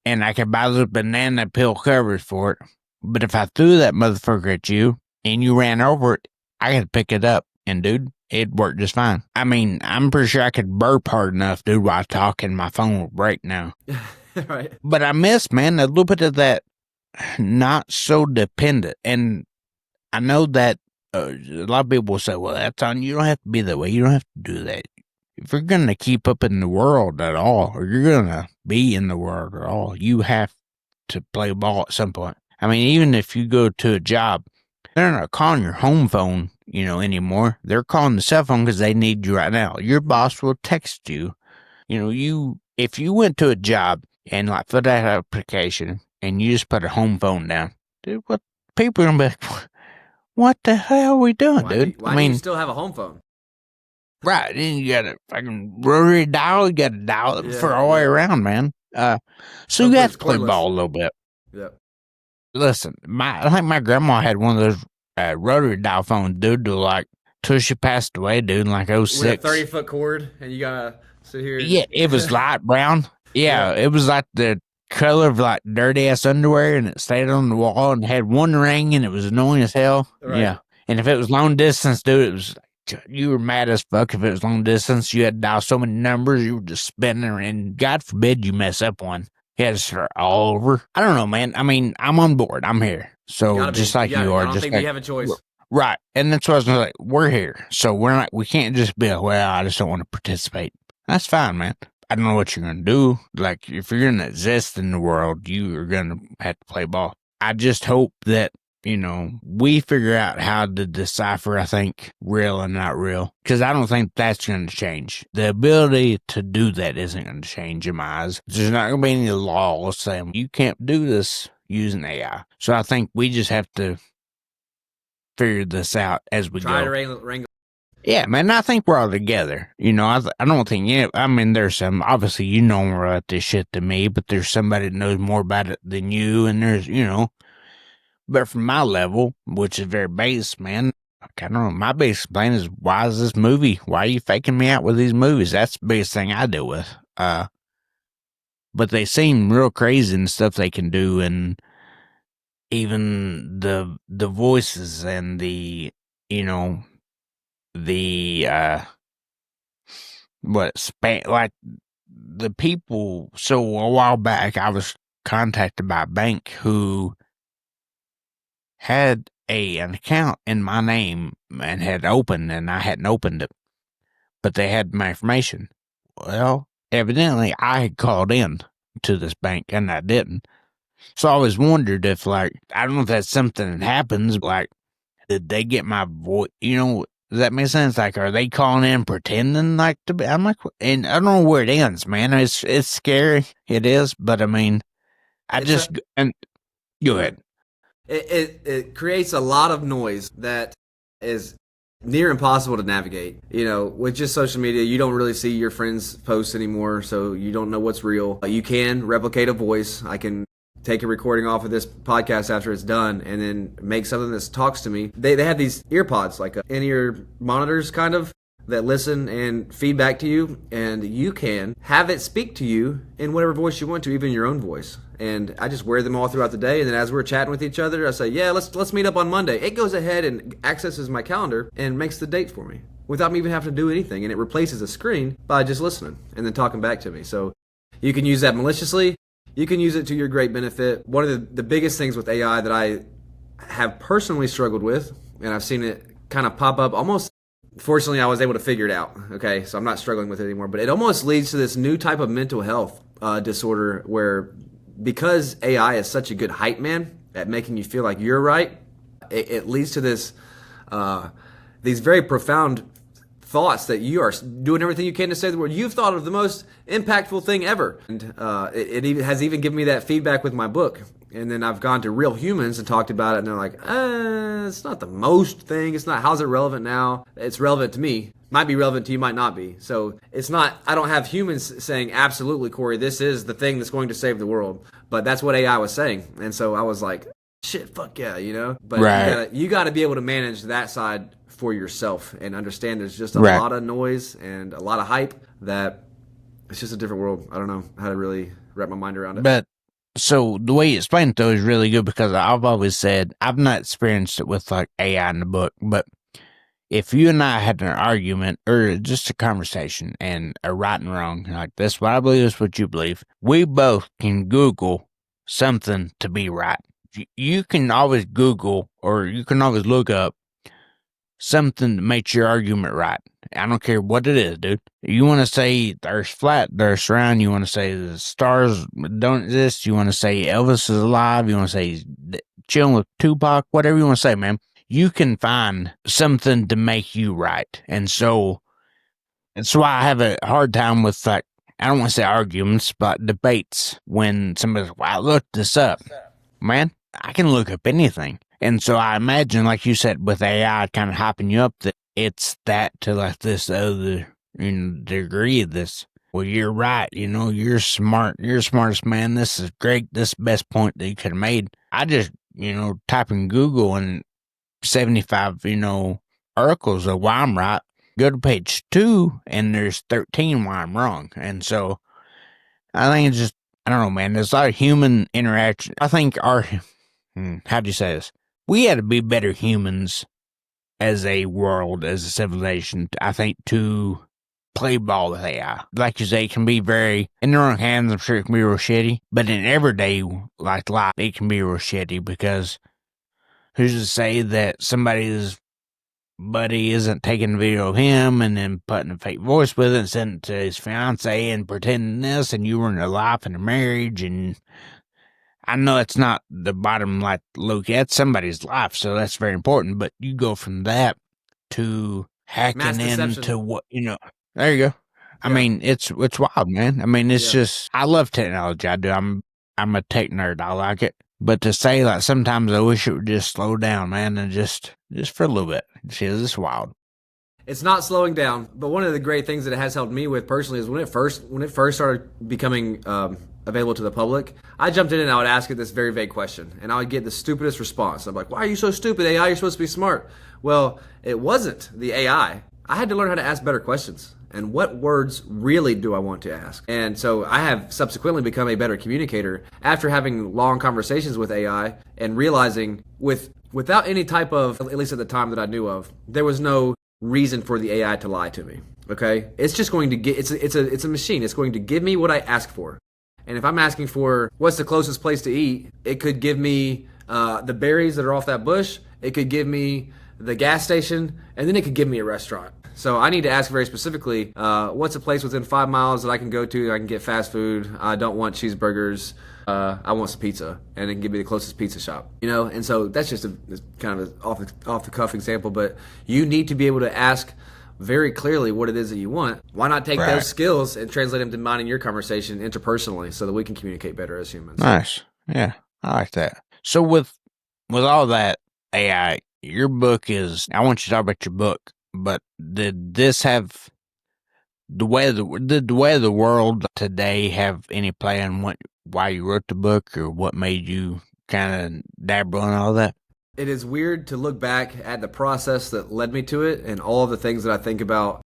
and I could buy those banana peel covers for it. But if I threw that motherfucker at you, and you ran over it, I could pick it up, and dude, it worked just fine. I mean, I'm pretty sure I could burp hard enough, dude, while talking, my phone will break now. Right. But I miss, man, a little bit of that not so dependent. And I know that a lot of people will say, well, that's on you. You don't have to be that way. You don't have to do that. If you're going to keep up in the world at all, or you're going to be in the world at all, you have to play ball at some point. I mean, even if you go to a job, they're not calling your home phone, anymore. They're calling the cell phone because they need you right now. Your boss will text you. If you went to a job and like fill that application and you just put a home phone down, dude, what people are going to be like, what the hell are we doing, dude? Why do you still have a home phone? Right, and you got a fucking rotary dial. You got to dial it for all the way around, man. So you got to play ball a little bit. Yep. Listen, I think my grandma had one of those rotary dial phones, dude, till she passed away, dude, in like 06. With a 30-foot cord, and you gotta sit here. Yeah, it was light brown. Yeah, it was like the color of like dirty ass underwear, and it stayed on the wall and had one ring, and it was annoying as hell. Right. Yeah, and if it was long distance, dude, it was. You were mad as fuck if it was long distance. You had to dial so many numbers, you were just spinning, and God forbid you mess up one. You had to start all over. I don't know, man. I mean, I'm on board. I'm here. So just like you are. I don't think we have a choice. Right. And that's what I was like, we're here. So we can't just be like, well, I just don't want to participate. That's fine, man. I don't know what you're going to do. Like, if you're going to exist in the world, you are going to have to play ball. I just hope that, we figure out how to decipher, I think, real and not real. Because I don't think that's going to change. The ability to do that isn't going to change in my eyes. There's not going to be any law saying you can't do this using AI. So I think we just have to figure this out as we Try go. to wrangle. Yeah, man, I think we're all together. I don't think, I mean, there's some, obviously, you know more about this shit than me, but there's somebody that knows more about it than you, and there's, but from my level, which is very base, man, I don't know, my biggest complaint is, why is this movie? Why are you faking me out with these movies? That's the biggest thing I deal with. But they seem real crazy and stuff they can do, and even the voices and the like the people. So a while back I was contacted by a bank who had an account in my name and had opened, and I hadn't opened it, but they had my information. Well, evidently I had called in to this bank and I didn't. So I always wondered if, like, I don't know if that's something that happens, like, did they get my voice? Does that make sense? Like, are they calling in pretending like to be? I'm like, and I don't know where it ends, man. It's scary. It is, but I mean, and go ahead. It creates a lot of noise that is near impossible to navigate. With just social media, you don't really see your friends' posts anymore, so you don't know what's real. You can replicate a voice. I can take a recording off of this podcast after it's done and then make something that talks to me. They have these ear pods, like in-ear monitors kind of, that listen and feedback to you, and you can have it speak to you in whatever voice you want to, even your own voice. And I just wear them all throughout the day, and then as we're chatting with each other, I say, yeah, let's meet up on Monday. It goes ahead and accesses my calendar and makes the date for me without me even having to do anything, and it replaces a screen by just listening and then talking back to me. So you can use that maliciously. You can use it to your great benefit. One of the biggest things with AI that I have personally struggled with, and I've seen it kind of pop up almost, fortunately I was able to figure it out, okay? So I'm not struggling with it anymore, but it almost leads to this new type of mental health disorder where, because AI is such a good hype man at making you feel like you're right, it leads to this these very profound thoughts that you are doing everything you can to say the word. You've thought of the most impactful thing ever. And it even has even given me that feedback with my book. And then I've gone to real humans and talked about it, and they're like, it's not the most thing. It's not, how's it relevant now? It's relevant to me. Might be relevant to you, might not be. So it's not, I don't have humans saying, absolutely, Corey, this is the thing that's going to save the world. But that's what AI was saying. And so I was like, shit, fuck yeah, But right. you gotta be able to manage that side for yourself and understand there's just a lot of noise and a lot of hype that it's just a different world. I don't know how to really wrap my mind around it. But so the way you explained it, though, is really good, because I've always said, I've not experienced it with like AI in the book, but if you and I had an argument or just a conversation and a right and wrong, like this what I believe, is what you believe, we both can Google something to be right. You can always Google, or you can always look up something that makes your argument right. I don't care what it is, dude. You want to say the Earth's flat, the Earth's round. You want to say the stars don't exist. You want to say Elvis is alive. You want to say he's chilling with Tupac. Whatever you want to say, man. You can find something to make you right. And so that's why I have a hard time with, like, I don't want to say arguments, but debates. When somebody's, well, I looked this up. Man, I can look up anything. And so I imagine, like you said, with AI kind of hyping you up, that it's that to like this other degree of this. Well, you're right. You're smart. You're the smartest man. This is great. This is the best point that you could have made. I just, type in Google and 75, articles of why I'm right. Go to page 2 and there's 13 why I'm wrong. And so I think it's just, I don't know, man. There's a lot of human interaction. I think how do you say this? We had to be better humans as a world, as a civilization, I think, to play ball with AI. Like you say, it can be very, in the wrong hands, I'm sure it can be real shitty, but in everyday, like, life, it can be real shitty, because who's to say that somebody's buddy isn't taking a video of him and then putting a fake voice with it and sending it to his fiance and pretending this, and you were in a life and a marriage, and I know it's not the bottom, like, look, that's somebody's life, so that's very important, but you go from that to hacking into what, there you go. I mean, it's wild, man. I mean, it's just, I love technology. I do. I'm a tech nerd. I like it. But to say like sometimes I wish it would just slow down, man, and just for a little bit. Shit, this is wild. It's not slowing down, but one of the great things that it has helped me with personally is when it first started becoming available to the public, I jumped in and I would ask it this very vague question, and I would get the stupidest response. I'm like, "Why are you so stupid, AI? You're supposed to be smart." Well, it wasn't the AI. I had to learn how to ask better questions. And what words really do I want to ask? And so I have subsequently become a better communicator after having long conversations with AI and realizing without any type of, at least at the time that I knew of, there was no reason for the AI to lie to me. Okay, it's just going to get it's a machine. It's going to give me what I ask for, and if I'm asking for what's the closest place to eat, it could give me the berries that are off that bush. It could give me the gas station, and then it could give me a restaurant. So I need to ask very specifically, what's a place within 5 miles that I can go to that I can get fast food? I don't want cheeseburgers. I want some pizza, and it can give me the closest pizza shop. And so that's just a kind of an off the cuff example, but you need to be able to ask very clearly what it is that you want. Why not take those skills and translate them to mine in your conversation interpersonally so that we can communicate better as humans? Nice. Yeah, I like that. So with all that AI, your book is, I want you to talk about your book, but did this have did the way of the world today have any play on why you wrote the book, or what made you kind of dabble in all that? It is weird to look back at the process that led me to it and all of the things that I think about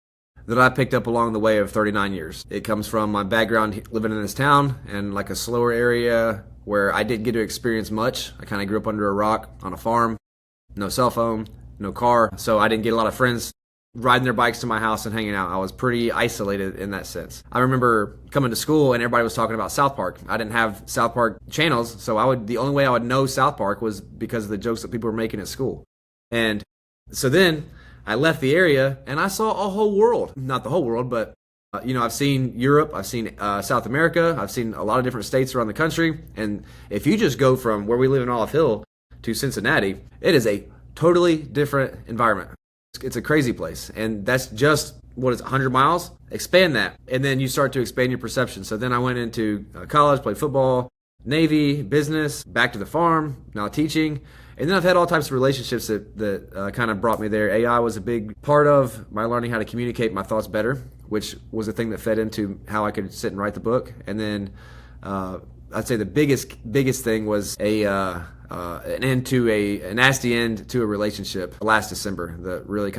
that I picked up along the way of 39 years. It comes from my background living in this town and like a slower area where I didn't get to experience much. I kind of grew up under a rock on a farm, no cell phone, no car, so I didn't get a lot of friends riding their bikes to my house and hanging out. I was pretty isolated in that sense. I remember coming to school and everybody was talking about South Park. I didn't have South Park channels, so the only way I would know South Park was because of the jokes that people were making at school. And so then I left the area and I saw a whole world. Not the whole world, but I've seen Europe, I've seen South America, I've seen a lot of different states around the country. And if you just go from where we live in Olive Hill to Cincinnati, it is a totally different environment. It's a crazy place, and that's just, 100 miles? Expand that, and then you start to expand your perception. So then I went into college, played football, Navy, business, back to the farm, now teaching, and then I've had all types of relationships that kind of brought me there. AI was a big part of my learning how to communicate my thoughts better, which was a thing that fed into how I could sit and write the book. And then I'd say the biggest thing was a nasty end to a relationship last December. That really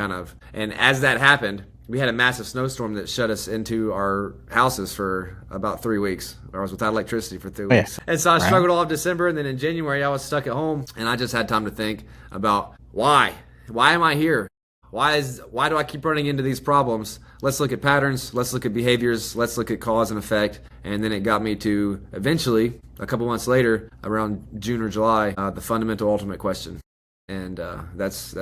and as that happened, we had a massive snowstorm that shut us into our houses for about 3 weeks. I was without electricity for 3 weeks. And so I struggled all of December, and then in January I was stuck at home, and I just had time to think about why am I here? Why do I keep running into these problems? Let's look at patterns, let's look at behaviors, let's look at cause and effect. And then it got me to eventually, a couple months later, around June or July, the fundamental ultimate question. And that's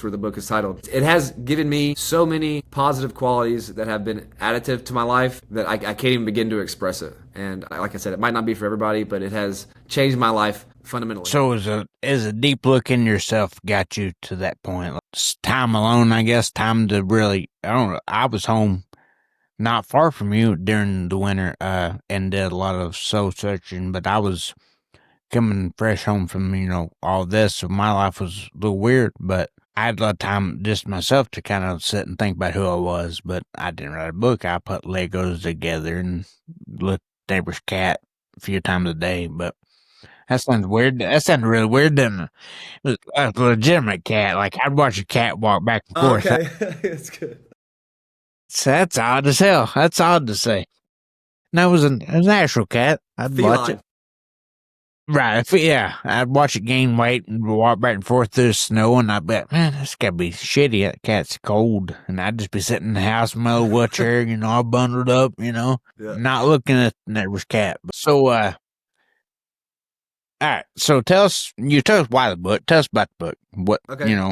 where the book is titled. It has given me so many positive qualities that have been additive to my life that I can't even begin to express it. And like I said, it might not be for everybody, but it has changed my life fundamentally. So as a deep look in yourself got you to that point? Like, time alone, I guess, time to really, I don't know, I was home not far from you during the winter and did a lot of soul searching, but I was coming fresh home from, all this, so my life was a little weird, but I had a lot of time just myself to kind of sit and think about who I was, but I didn't write a book. I put Legos together and looked at neighbor's cat a few times a day, but that sounds weird. That sounded really weird, didn't it? It was a legitimate cat. Like, I'd watch a cat walk back and forth. Okay, that's good. So that's odd as hell. That's odd to say. No, it was an actual cat. I'd watch it. Right, yeah. I'd watch it gain weight and walk back and forth through the snow, and I'd bet, man, this gotta be shitty. That cat's cold. And I'd just be sitting in the house in my little wheelchair, all bundled up, not looking at the neighbor's cat. So, all right, so tell us why the book. Tell us about the book. What,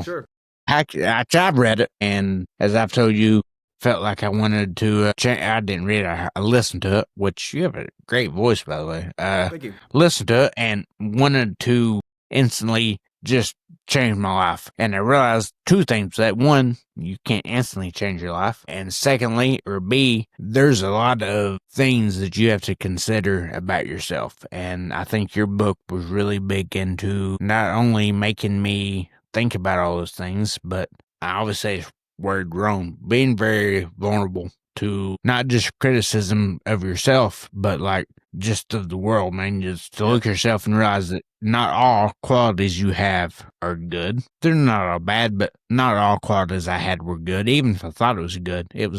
Sure. I've read it, and as I've told you, felt like I wanted to I didn't read it. I listened to it, which you have a great voice, by the way. Thank you. Listened to it and wanted to instantly just changed my life. And I realized two things: that one, you can't instantly change your life. And secondly, or B, there's a lot of things that you have to consider about yourself. And I think your book was really big into not only making me think about all those things, but I always say this word wrong, being very vulnerable to not just criticism of yourself, but like just of the world, man. Just to look at yourself and realize that not all qualities you have are good. They're not all bad, but not all qualities I had were good. Even if I thought it was good, it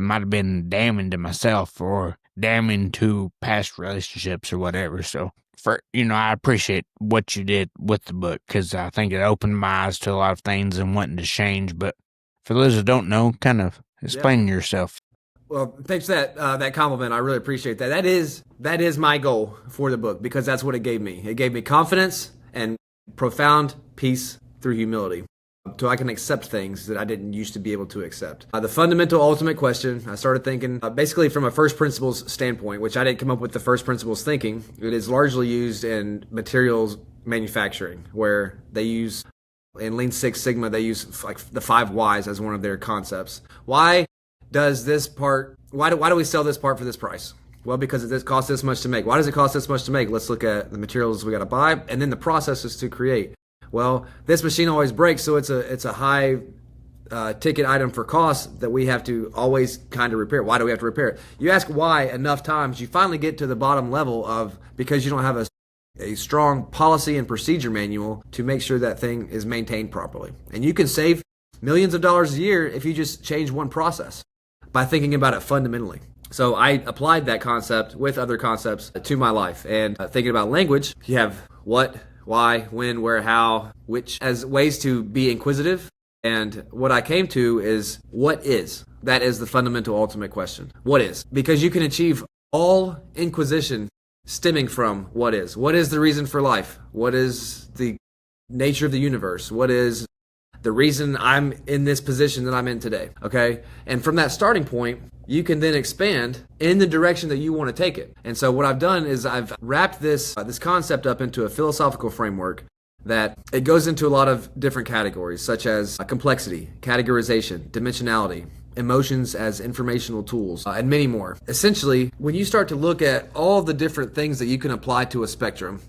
might have been damning to myself or damning to past relationships or whatever. So I appreciate what you did with the book, because I think it opened my eyes to a lot of things and wanting to change. But for those who don't know, kind of explain yourself. Well, thanks for that compliment. I really appreciate that. That is my goal for the book, because that's what it gave me. It gave me confidence and profound peace through humility, so I can accept things that I didn't used to be able to accept. The fundamental ultimate question, I started thinking basically from a first principles standpoint, which I didn't come up with the first principles thinking. It is largely used in materials manufacturing, where they use, in Lean Six Sigma, they use like the 5 whys as one of their concepts. Why do we sell this part for this price? Well, because it costs this much to make. Why does it cost this much to make? Let's look at the materials we got to buy, and then the processes to create. Well, this machine always breaks, so it's a high ticket item for cost that we have to always kind of repair. Why do we have to repair it? You ask why enough times, you finally get to the bottom level of, because you don't have a strong policy and procedure manual to make sure that thing is maintained properly. And you can save millions of dollars a year if you just change one process by thinking about it fundamentally. So I applied that concept with other concepts to my life. And thinking about language, you have what, why, when, where, how, which, as ways to be inquisitive. And what I came to is, what is? That is the fundamental ultimate question. What is? Because you can achieve all inquisition stemming from what is. What is the reason for life? What is the nature of the universe? What is the reason I'm in this position that I'm in today? Okay? And from that starting point, you can then expand in the direction that you want to take it. And so what I've done is I've wrapped this concept up into a philosophical framework that it goes into a lot of different categories, such as complexity, categorization, dimensionality, emotions as informational tools, and many more. Essentially, when you start to look at all the different things that you can apply to a spectrum,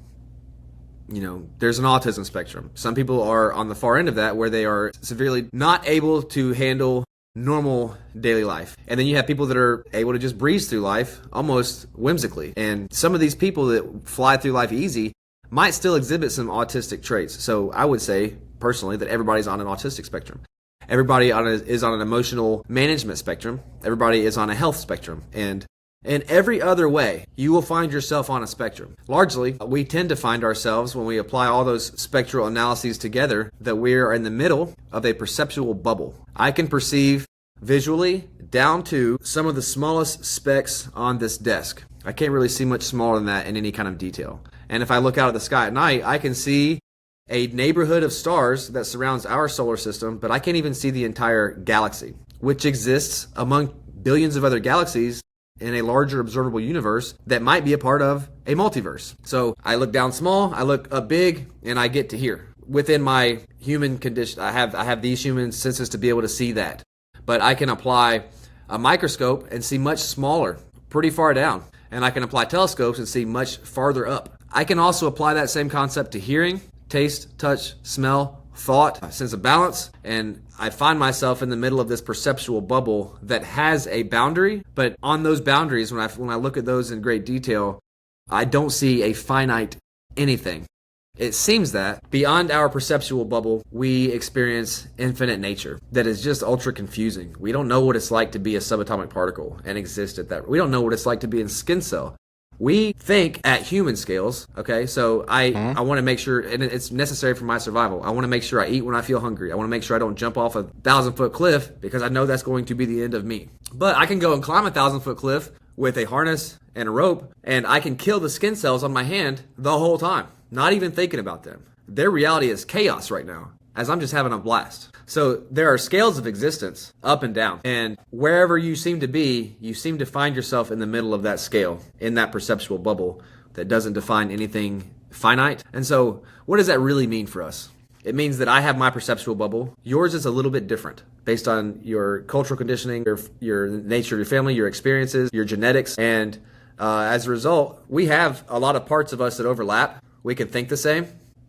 there's an autism spectrum. Some people are on the far end of that, where they are severely not able to handle normal daily life. And then you have people that are able to just breeze through life almost whimsically. And some of these people that fly through life easy might still exhibit some autistic traits. So I would say personally that everybody's on an autistic spectrum. Everybody is on an emotional management spectrum. Everybody is on a health spectrum. And in every other way, you will find yourself on a spectrum. Largely, we tend to find ourselves, when we apply all those spectral analyses together, that we are in the middle of a perceptual bubble. I can perceive visually down to some of the smallest specks on this desk. I can't really see much smaller than that in any kind of detail. And if I look out at the sky at night, I can see a neighborhood of stars that surrounds our solar system, but I can't even see the entire galaxy, which exists among billions of other galaxies in a larger observable universe that might be a part of a multiverse. So I look down small, I look up big, and I get to here. Within my human condition, I have these human senses to be able to see that. But I can apply a microscope and see much smaller, pretty far down. And I can apply telescopes and see much farther up. I can also apply that same concept to hearing, taste, touch, smell, thought, sense of balance, and I find myself in the middle of this perceptual bubble that has a boundary, but on those boundaries, when I look at those in great detail, I don't see a finite anything. It seems that beyond our perceptual bubble, we experience infinite nature that is just ultra confusing. We don't know what it's like to be a subatomic particle and exist at that. We don't know what it's like to be in skin cell. We think at human scales, okay? So I want to make sure, and it's necessary for my survival. I want to make sure I eat when I feel hungry. I want to make sure I don't jump off a 1,000-foot cliff, because I know that's going to be the end of me. But I can go and climb a 1,000-foot cliff with a harness and a rope, and I can kill the skin cells on my hand the whole time, not even thinking about them. Their reality is chaos right now, as I'm just having a blast. So there are scales of existence, up and down. And wherever you seem to be, you seem to find yourself in the middle of that scale, in that perceptual bubble that doesn't define anything finite. And so, what does that really mean for us? It means that I have my perceptual bubble. Yours is a little bit different based on your cultural conditioning, your nature of your family, your experiences, your genetics. And as a result, we have a lot of parts of us that overlap. We can think the same,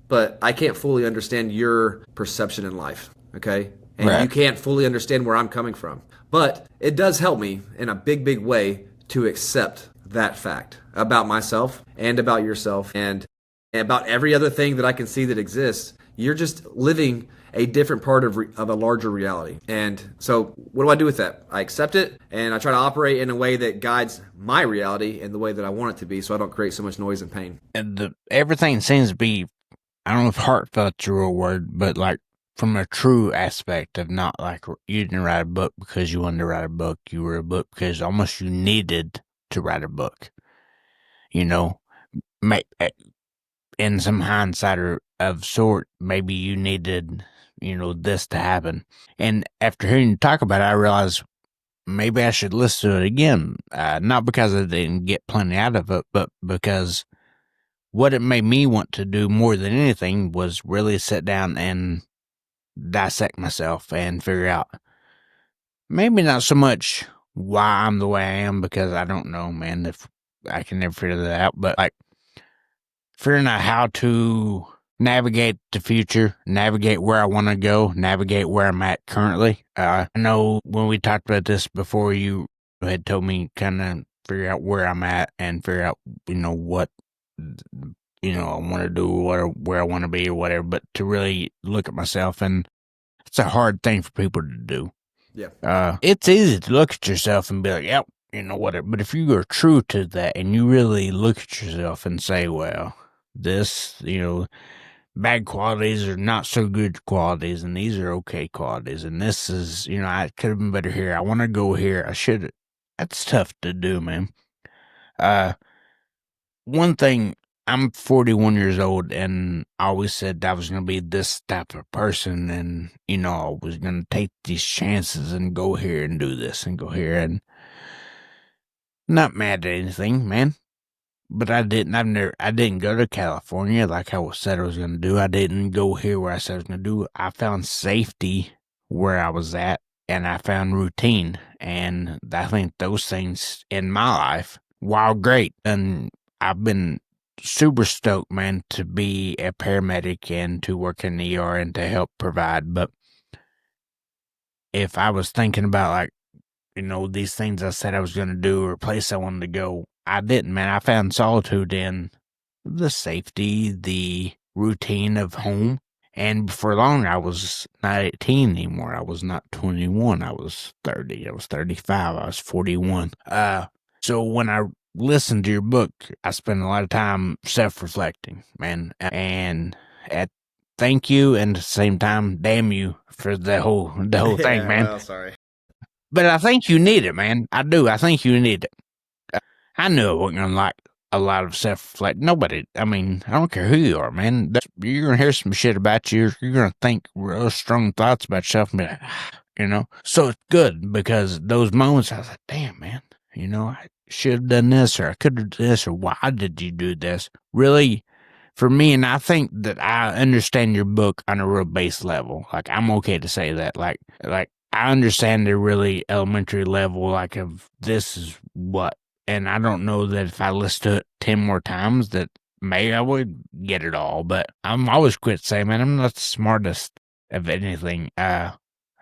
but I can't fully understand your perception in life. Okay. And Right. you can't fully understand where I'm coming from. But it does help me in a big, big way to accept that fact about myself and about yourself and about every other thing that I can see that exists. You're just living a different part of a larger reality. And so, what do I do with that? I accept it and I try to operate in a way that guides my reality in the way that I want it to be so I don't create so much noise and pain. And everything seems to be, I don't know if heartfelt's a real word, but like from a true aspect of not like you didn't write a book because you wanted to write a book. You wrote a book because almost you needed to write a book. You know, in some hindsight of sort, maybe you needed, this to happen. And after hearing you talk about it, I realized maybe I should listen to it again. Not because I didn't get plenty out of it, but because what it made me want to do more than anything was really sit down and dissect myself and figure out maybe not so much why I'm the way I am, because I don't know, man, if I can never figure that out, but like figuring out how to navigate the future, navigate where I want to go, navigate where I'm at currently. I know when we talked about this before, you had told me kind of figure out where I'm at and figure out, what, I want to do or where I want to be or whatever, but to really look at myself, and it's a hard thing for people to do. Yeah. It's easy to look at yourself and be like, yep, whatever. But if you are true to that and you really look at yourself and say, well, this, bad qualities are not so good qualities, and these are okay qualities, and this is, I could have been better here. I want to go here. I should. That's tough to do, man. One thing, I'm 41 years old, and I always said I was going to be this type of person, and, I was going to take these chances and go here and do this and go here, and not mad at anything, man. But I didn't go to California like I said I was going to do. I didn't go here where I said I was going to do. I found safety where I was at, and I found routine. And I think those things in my life, while great, and I've been super stoked, man, to be a paramedic and to work in the ER and to help provide. But if I was thinking about like, these things I said I was going to do or place I wanted to go, I didn't, man. I found solitude in the safety, the routine of home. And for long, I was not 18 anymore. I was not 21. I was 30. I was 35. I was 41. So when I listened to your book, I spent a lot of time self-reflecting, man. And thank you, and at the same time, damn you for the whole thing, man. Well, sorry. But I think you need it, man. I do. I think you need it. I knew I wasn't going to like a lot of self-reflect. Nobody, I mean, I don't care who you are, man. You're going to hear some shit about you. You're going to think real strong thoughts about yourself and be like, So it's good, because those moments I was like, damn, man, I should have done this, or I could have done this, or why did you do this? Really, for me, and I think that I understand your book on a real base level. Like, I'm okay to say that. Like I understand the really elementary level, like of this is what. And I don't know that if I listen to it 10 more times that maybe I would get it all. But I'm always quick to say, man, I'm not the smartest of anything. I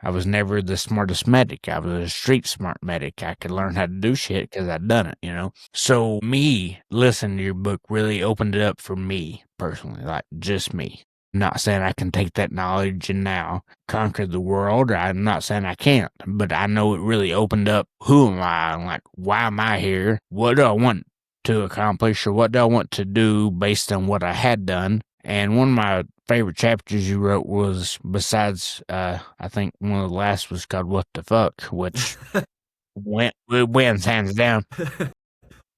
was never the smartest medic. I was a street smart medic. I could learn how to do shit because I'd done it, So me listening to your book really opened it up for me personally, like just me. I'm not saying I can take that knowledge and now conquer the world. I'm not saying I can't, but I know it really opened up who am I and like why am I here? What do I want to accomplish, or what do I want to do based on what I had done? And one of my favorite chapters you wrote was, besides, I think one of the last was called "What the Fuck," which wins hands down.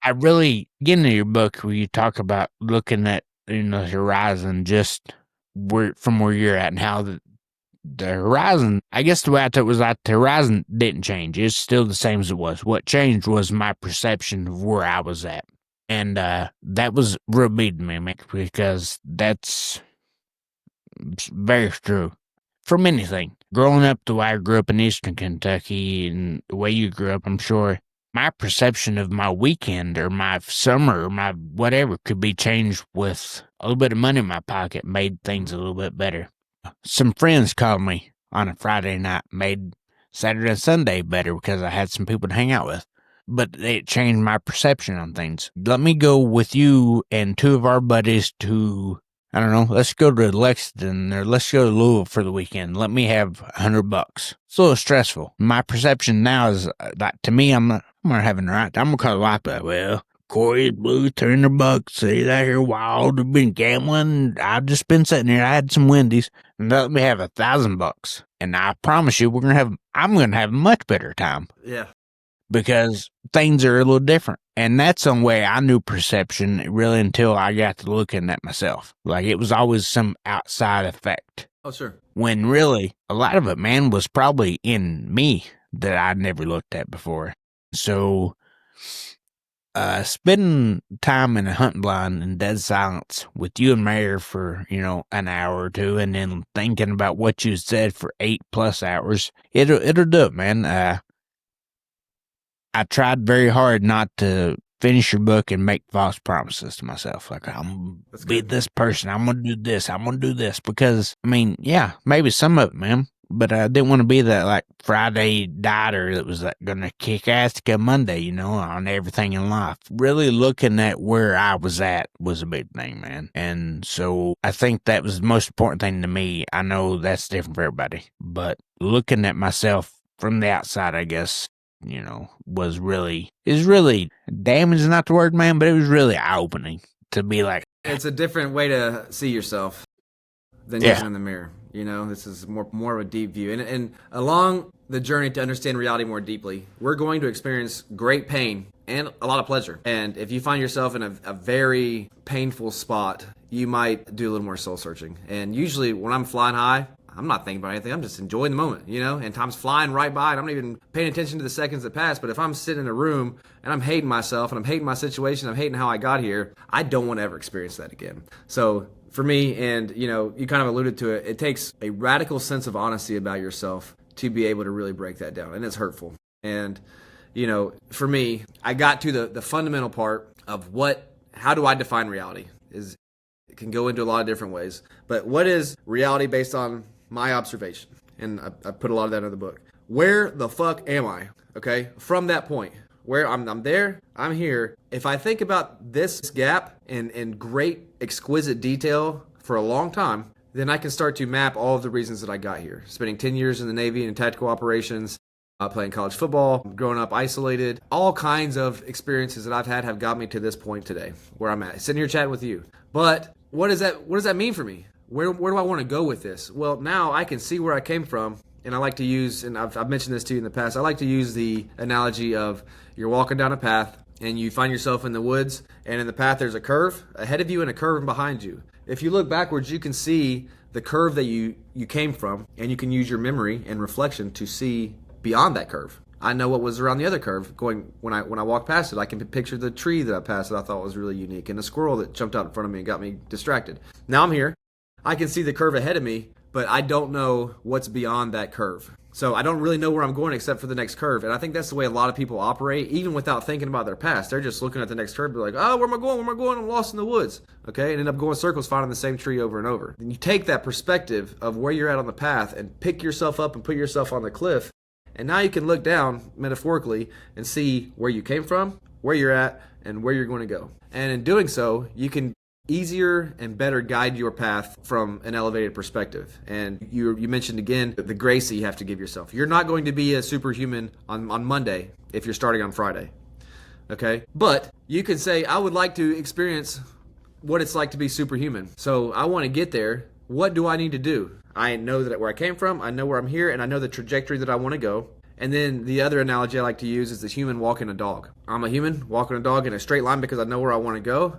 I really get into your book where you talk about looking at the horizon, just from where you're at, and how the horizon. I guess the way I took it was like the horizon didn't change; it's still the same as it was. What changed was my perception of where I was at. And that was real big to me, man, because that's very true. From anything. Growing up the way I grew up in Eastern Kentucky and the way you grew up, I'm sure my perception of my weekend or my summer or my whatever could be changed with a little bit of money in my pocket, made things a little bit better. Some friends called me on a Friday night, made Saturday and Sunday better because I had some people to hang out with. But it changed my perception on things. Let me go with you and two of our buddies to, I don't know, let's go to Lexington or let's go to Louisville for the weekend. Let me have $100. It's a little stressful. My perception now is that to me, I'm not having the right. I'm going to call the wife back. Well, Corey's blue, $300. See that here wild. I've been gambling. I've just been sitting here. I had some Wendy's and let me have $1,000. And I promise you, I'm going to have a much better time. Yeah. Because things are a little different. And that's some way I knew perception really until I got to looking at myself. Like it was always some outside effect. Oh, sure. When really, a lot of it, man, was probably in me that I never looked at before. So, spending time in a hunting blind in dead silence with you and Mayor for, an hour or two and then thinking about what you said for 8+ hours, it'll do it, man. I tried very hard not to finish your book and make false promises to myself. Like, I'm going to be this person. I'm going to do this. I'm going to do this. Because, yeah, maybe some of it, man. But I didn't want to be that, like, Friday dieter that was, like, going to kick ass to come Monday, on everything in life. Really looking at where I was at was a big thing, man. And so I think that was the most important thing to me. I know that's different for everybody. But looking at myself from the outside, I guess, is really damage is not the word, man, but it was really eye-opening to be like. It's a different way to see yourself than using in the mirror. This is more of a deep view. And along the journey to understand reality more deeply, we're going to experience great pain and a lot of pleasure. And if you find yourself in a very painful spot, you might do a little more soul searching. And usually when I'm flying high, I'm not thinking about anything. I'm just enjoying the moment, and time's flying right by and I'm not even paying attention to the seconds that pass. But if I'm sitting in a room and I'm hating myself and I'm hating my situation, I'm hating how I got here, I don't want to ever experience that again. So for me, and you kind of alluded to it, it takes a radical sense of honesty about yourself to be able to really break that down. And it's hurtful. And, for me, I got to the fundamental part of how do I define reality? It can go into a lot of different ways. But what is reality based on my observation? And I put a lot of that in the book. Where the fuck am I? Okay, from that point where I'm there, I'm here. If I think about this gap in great exquisite detail for a long time, then I can start to map all of the reasons that I got here. Spending 10 years in the Navy in tactical operations, playing college football, growing up isolated, all kinds of experiences that I've had have got me to this point today where I'm at, sitting here chatting with you. But what does that mean for me? Where do I want to go with this? Well, now I can see where I came from, and I like to use, and I've mentioned this to you in the past, I like to use the analogy of you're walking down a path, and you find yourself in the woods, and in the path there's a curve ahead of you and a curve behind you. If you look backwards, you can see the curve that you came from, and you can use your memory and reflection to see beyond that curve. I know what was around the other curve going when I walked past it. I can picture the tree that I passed that I thought was really unique, and the squirrel that jumped out in front of me and got me distracted. Now I'm here. I can see the curve ahead of me, but I don't know what's beyond that curve. So I don't really know where I'm going except for the next curve. And I think that's the way a lot of people operate, even without thinking about their past. They're just looking at the next curve, be like, oh, where am I going? Where am I going? I'm lost in the woods. Okay, and end up going circles, finding the same tree over and over. And you take that perspective of where you're at on the path and pick yourself up and put yourself on the cliff. And now you can look down, metaphorically, and see where you came from, where you're at, and where you're going to go. And in doing so, you can easier and better guide your path from an elevated perspective. And you mentioned again the grace that you have to give yourself. You're not going to be a superhuman on Monday if you're starting on Friday. Okay? But you can say, I would like to experience what it's like to be superhuman. So I want to get there. What do I need to do? I know that where I came from, I know where I'm here, and I know the trajectory that I want to go. And then the other analogy I like to use is this human walking a dog. I'm a human walking a dog in a straight line because I know where I want to go.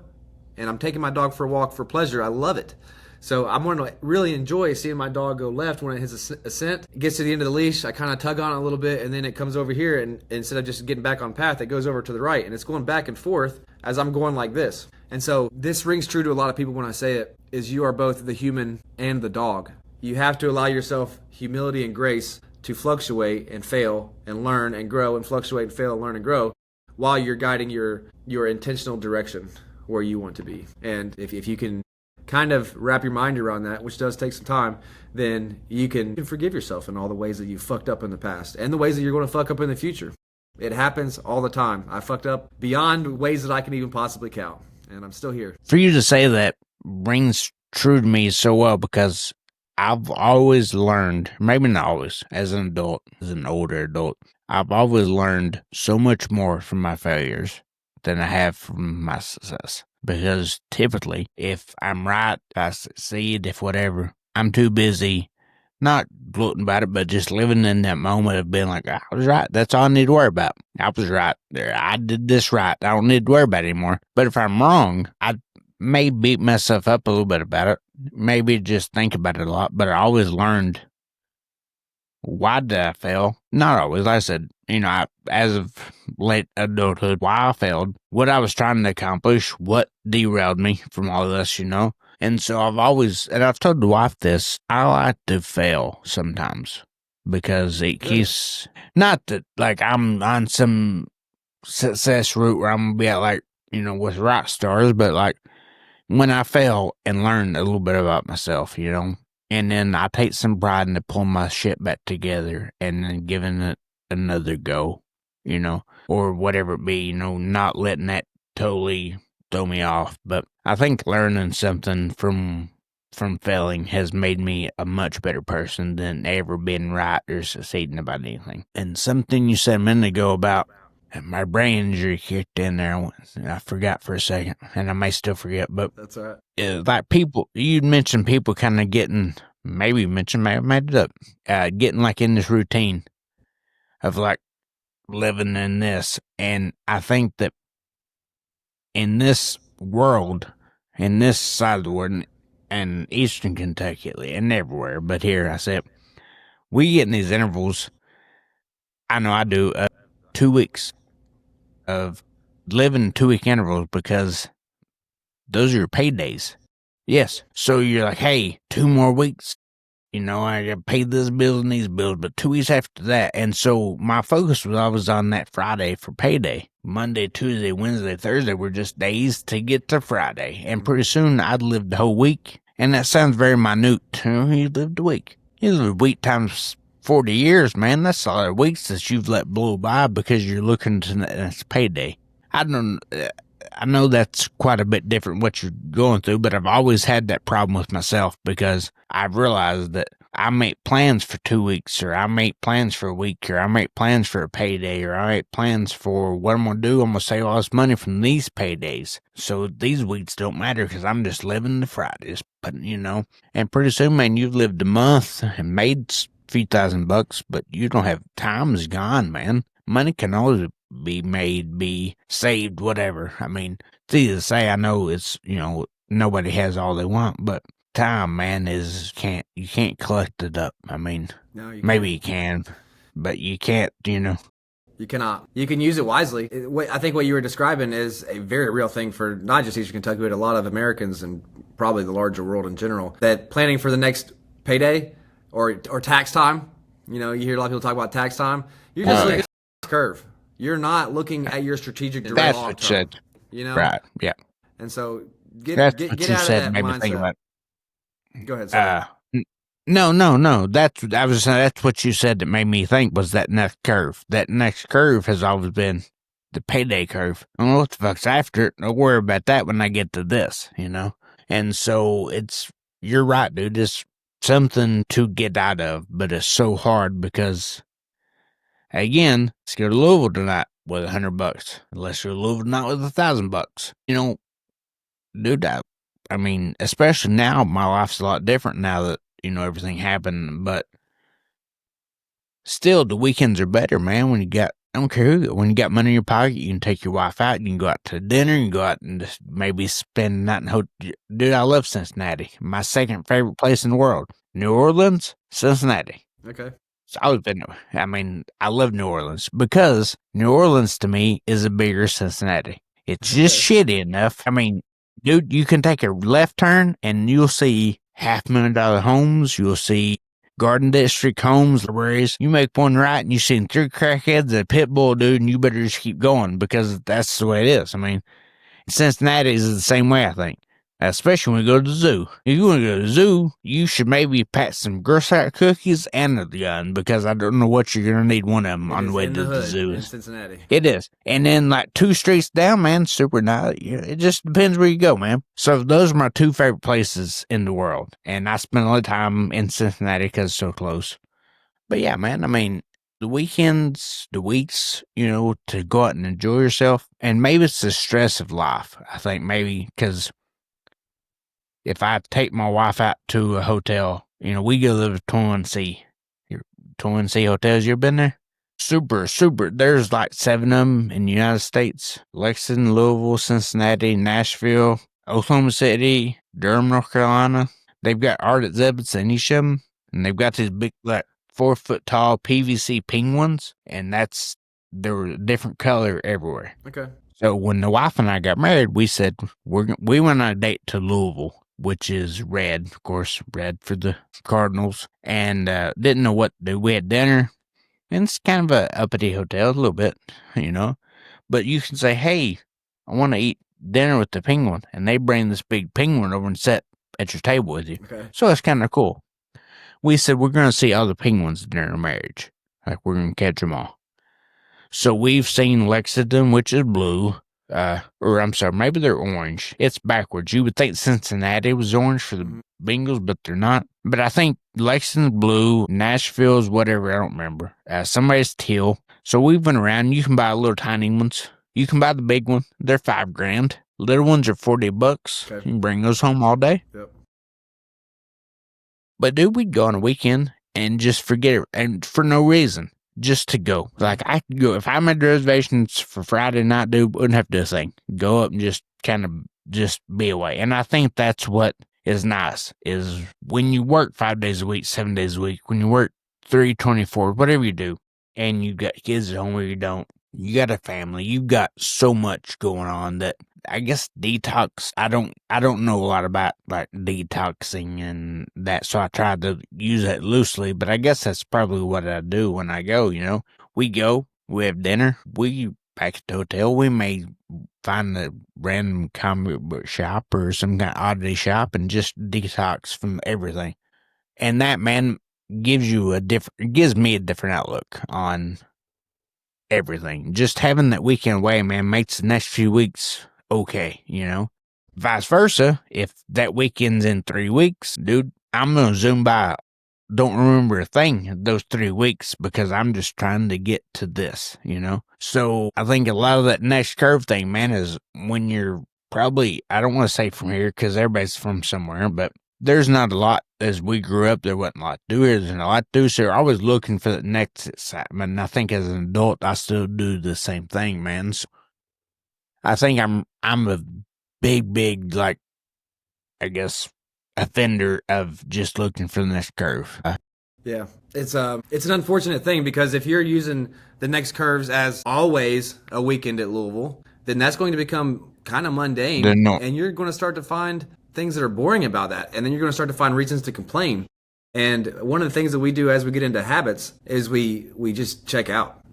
And I'm taking my dog for a walk for pleasure. I love it. So I'm going to really enjoy seeing my dog go left when it hits a scent. It gets to the end of the leash, I kind of tug on it a little bit, and then it comes over here, and instead of just getting back on path, it goes over to the right, and it's going back and forth as I'm going like this. And so this rings true to a lot of people when I say it, is you are both the human and the dog. You have to allow yourself humility and grace to fluctuate and fail and learn and grow, and fluctuate and fail and learn and grow while you're guiding your intentional direction where you want to be. And if you can kind of wrap your mind around that, which does take some time, then you can forgive yourself in all the ways that you fucked up in the past and the ways that you're going to fuck up in the future. It happens all the time. I fucked up beyond ways that I can even possibly count, and I'm still here. For you to say that rings true to me so well, because I've always learned, maybe not always, as an adult, as an older adult, I've always learned so much more from my failures than I have from my success. Because typically, if I'm right, if I succeed, if whatever, I'm too busy, not gloating about it, but just living in that moment of being like, I was right. That's all I need to worry about. I was right. I did this right. I don't need to worry about it anymore. But if I'm wrong, I may beat myself up a little bit about it. Maybe just think about it a lot. But I always learned, why did I fail? Not always. Like I said, as of late adulthood, why I failed, what I was trying to accomplish, what derailed me from all of this, And so I've told the wife this, I like to fail sometimes because it keeps, not that like I'm on some success route where I'm going to be at with rock stars, but like when I fail and learn a little bit about myself, and then I take some pride in pulling my shit back together and then giving it another go, or whatever it be, not letting that totally throw me off. But I think learning something from failing has made me a much better person than ever being right or succeeding about anything. And something you said a minute ago about my brain injury kicked in there. I forgot for a second, and I may still forget, but That's all right. Like people, you mentioned people kind of getting, maybe mentioned, maybe made it up, getting like in this routine of like living in this. And I think that in this world, in this side of the world, and Eastern Kentucky, and everywhere, but here I said, we get in these intervals. I know I do 2 weeks of living in 2 week intervals because those are your paydays. Yes. So you're like, hey, 2 more weeks. I got to pay this bill and these bills, but 2 weeks after that. And so my focus was always on that Friday for payday. Monday, Tuesday, Wednesday, Thursday were just days to get to Friday. And pretty soon I'd live the whole week. And that sounds very minute. You lived a week. You lived a week times 40 years, man. That's a lot of weeks that you've let blow by because you're looking to the next payday. I know that's quite a bit different what you're going through, but I've always had that problem with myself because I've realized that I make plans for 2 weeks, or I make plans for a week, or I make plans for a payday, or I make plans for what I'm going to do. I'm going to save all this money from these paydays. So these weeks don't matter because I'm just living the Fridays, but and pretty soon, man, you've lived a month and made a few $1,000, but you don't have, time's gone, man. Money can always be made, be saved, whatever. I mean, it's easy to say. I know it's, nobody has all they want, but time, man, you can't collect it up. I mean, No, maybe you can, but you can't, You cannot. You can use it wisely. I think what you were describing is a very real thing for not just Eastern Kentucky, but a lot of Americans and probably the larger world in general. That planning for the next payday or tax time, you hear a lot of people talk about tax time. You're just looking at the curve. You're not looking at your strategic direction. That's what you said. Right, yeah. And so get That's out what of you said that made me think mindset. about. Go ahead, sorry. No. I was saying that's what you said that made me think was that next curve. That next curve has always been the payday curve. I don't know what the fuck's after it. Don't worry about that when I get to this, And so you're right, dude. It's something to get out of, but it's so hard because, again, let's go to Louisville tonight with $100. Unless you're Louisville tonight with $1,000. Dude, I mean, especially now, my life's a lot different now that, everything happened, but still, the weekends are better, man, when you got I don't care who. When you got money in your pocket, you can take your wife out. You can go out to dinner. You can go out and just maybe spend the night in hotel. Dude, I love Cincinnati. My second favorite place in the world. New Orleans, Cincinnati. Okay. So I love New Orleans because New Orleans to me is a bigger Cincinnati. It's just shitty enough. I mean, dude, you can take a left turn and you'll see $500,000 homes. You'll see Garden District homes, whereas you make one right and you see 3 crackheads and a pit bull, dude, and you better just keep going because that's the way it is. I mean, Cincinnati is the same way, I think. Especially when we go to the zoo. If you want to go to the zoo, you should maybe pack some Girl Scout cookies and a gun because I don't know what you're going to need one of them on the way to the zoo. In Cincinnati. It is. And then like 2 streets down, man, super nice. It just depends where you go, man. So those are my 2 favorite places in the world. And I spend a lot of time in Cincinnati because it's so close. But yeah, man, I mean, the weekends, the weeks, to go out and enjoy yourself. And maybe it's the stress of life. I think maybe because if I take my wife out to a hotel, we go to the Twin Sea. Twin Sea hotels, you ever been there? Super. There's like 7 of them in the United States. Lexington, Louisville, Cincinnati, Nashville, Oklahoma City, Durham, North Carolina. They've got art exhibits in each of them. And they've got these big, like, 4-foot tall PVC penguins. And they're a different color everywhere. Okay. So when the wife and I got married, we said we went on a date to Louisville, which is red, of course, red for the Cardinals, and didn't know what to do. We had dinner, and it's kind of a uppity hotel, a little bit, But you can say, hey, I want to eat dinner with the penguin, and they bring this big penguin over and sit at your table with you. Okay. So it's kind of cool. We said we're going to see all the penguins during our marriage. Like, we're going to catch them all. So we've seen Lexington, which is blue, maybe they're orange. It's backwards. You would think Cincinnati was orange for the Bengals, but they're not. But I think Lexington's blue, Nashville's whatever, I don't remember. Somebody's teal. So we've been around. You can buy little tiny ones. You can buy the big one. They're $5,000. Little ones are $40. Okay. You can bring those home all day. Yep. But dude, we'd go on a weekend and just forget it, and for no reason. Just to go. Like, I could go. If I made reservations for Friday night, dude, wouldn't have to do a thing. Go up and just kind of just be away. And I think that's what is nice, is when you work 5 days a week, 7 days a week, when you work 324, whatever you do, and you got kids at home or you don't, you got a family, you've got so much going on that I guess detox, I don't know a lot about like detoxing and that, so I tried to use it loosely, but I guess that's probably what I do when I go, We go, we have dinner, we back at the hotel, we may find a random comic book shop or some kind of oddity shop and just detox from everything. And that, man, gives me a different outlook on everything. Just having that weekend away, man, makes the next few weeks okay, Vice versa, if that weekend's in 3 weeks, dude, I'm gonna zoom by. Don't remember a thing those 3 weeks because I'm just trying to get to this, So I think a lot of that next curve thing, man, is when you're probably, I don't want to say from here because everybody's from somewhere, but there's not a lot. As we grew up, there wasn't a lot to do. There's a lot to do, so you're always looking for the next excitement. And I think as an adult, I still do the same thing, man. So I think I'm a big, like, I guess, offender of just looking for the next curve. Yeah, it's an unfortunate thing because if you're using the next curves as always a weekend at Louisville, then that's going to become kind of mundane, and you're going to start to find things that are boring about that, and then you're going to start to find reasons to complain. And one of the things that we do as we get into habits is we just check out,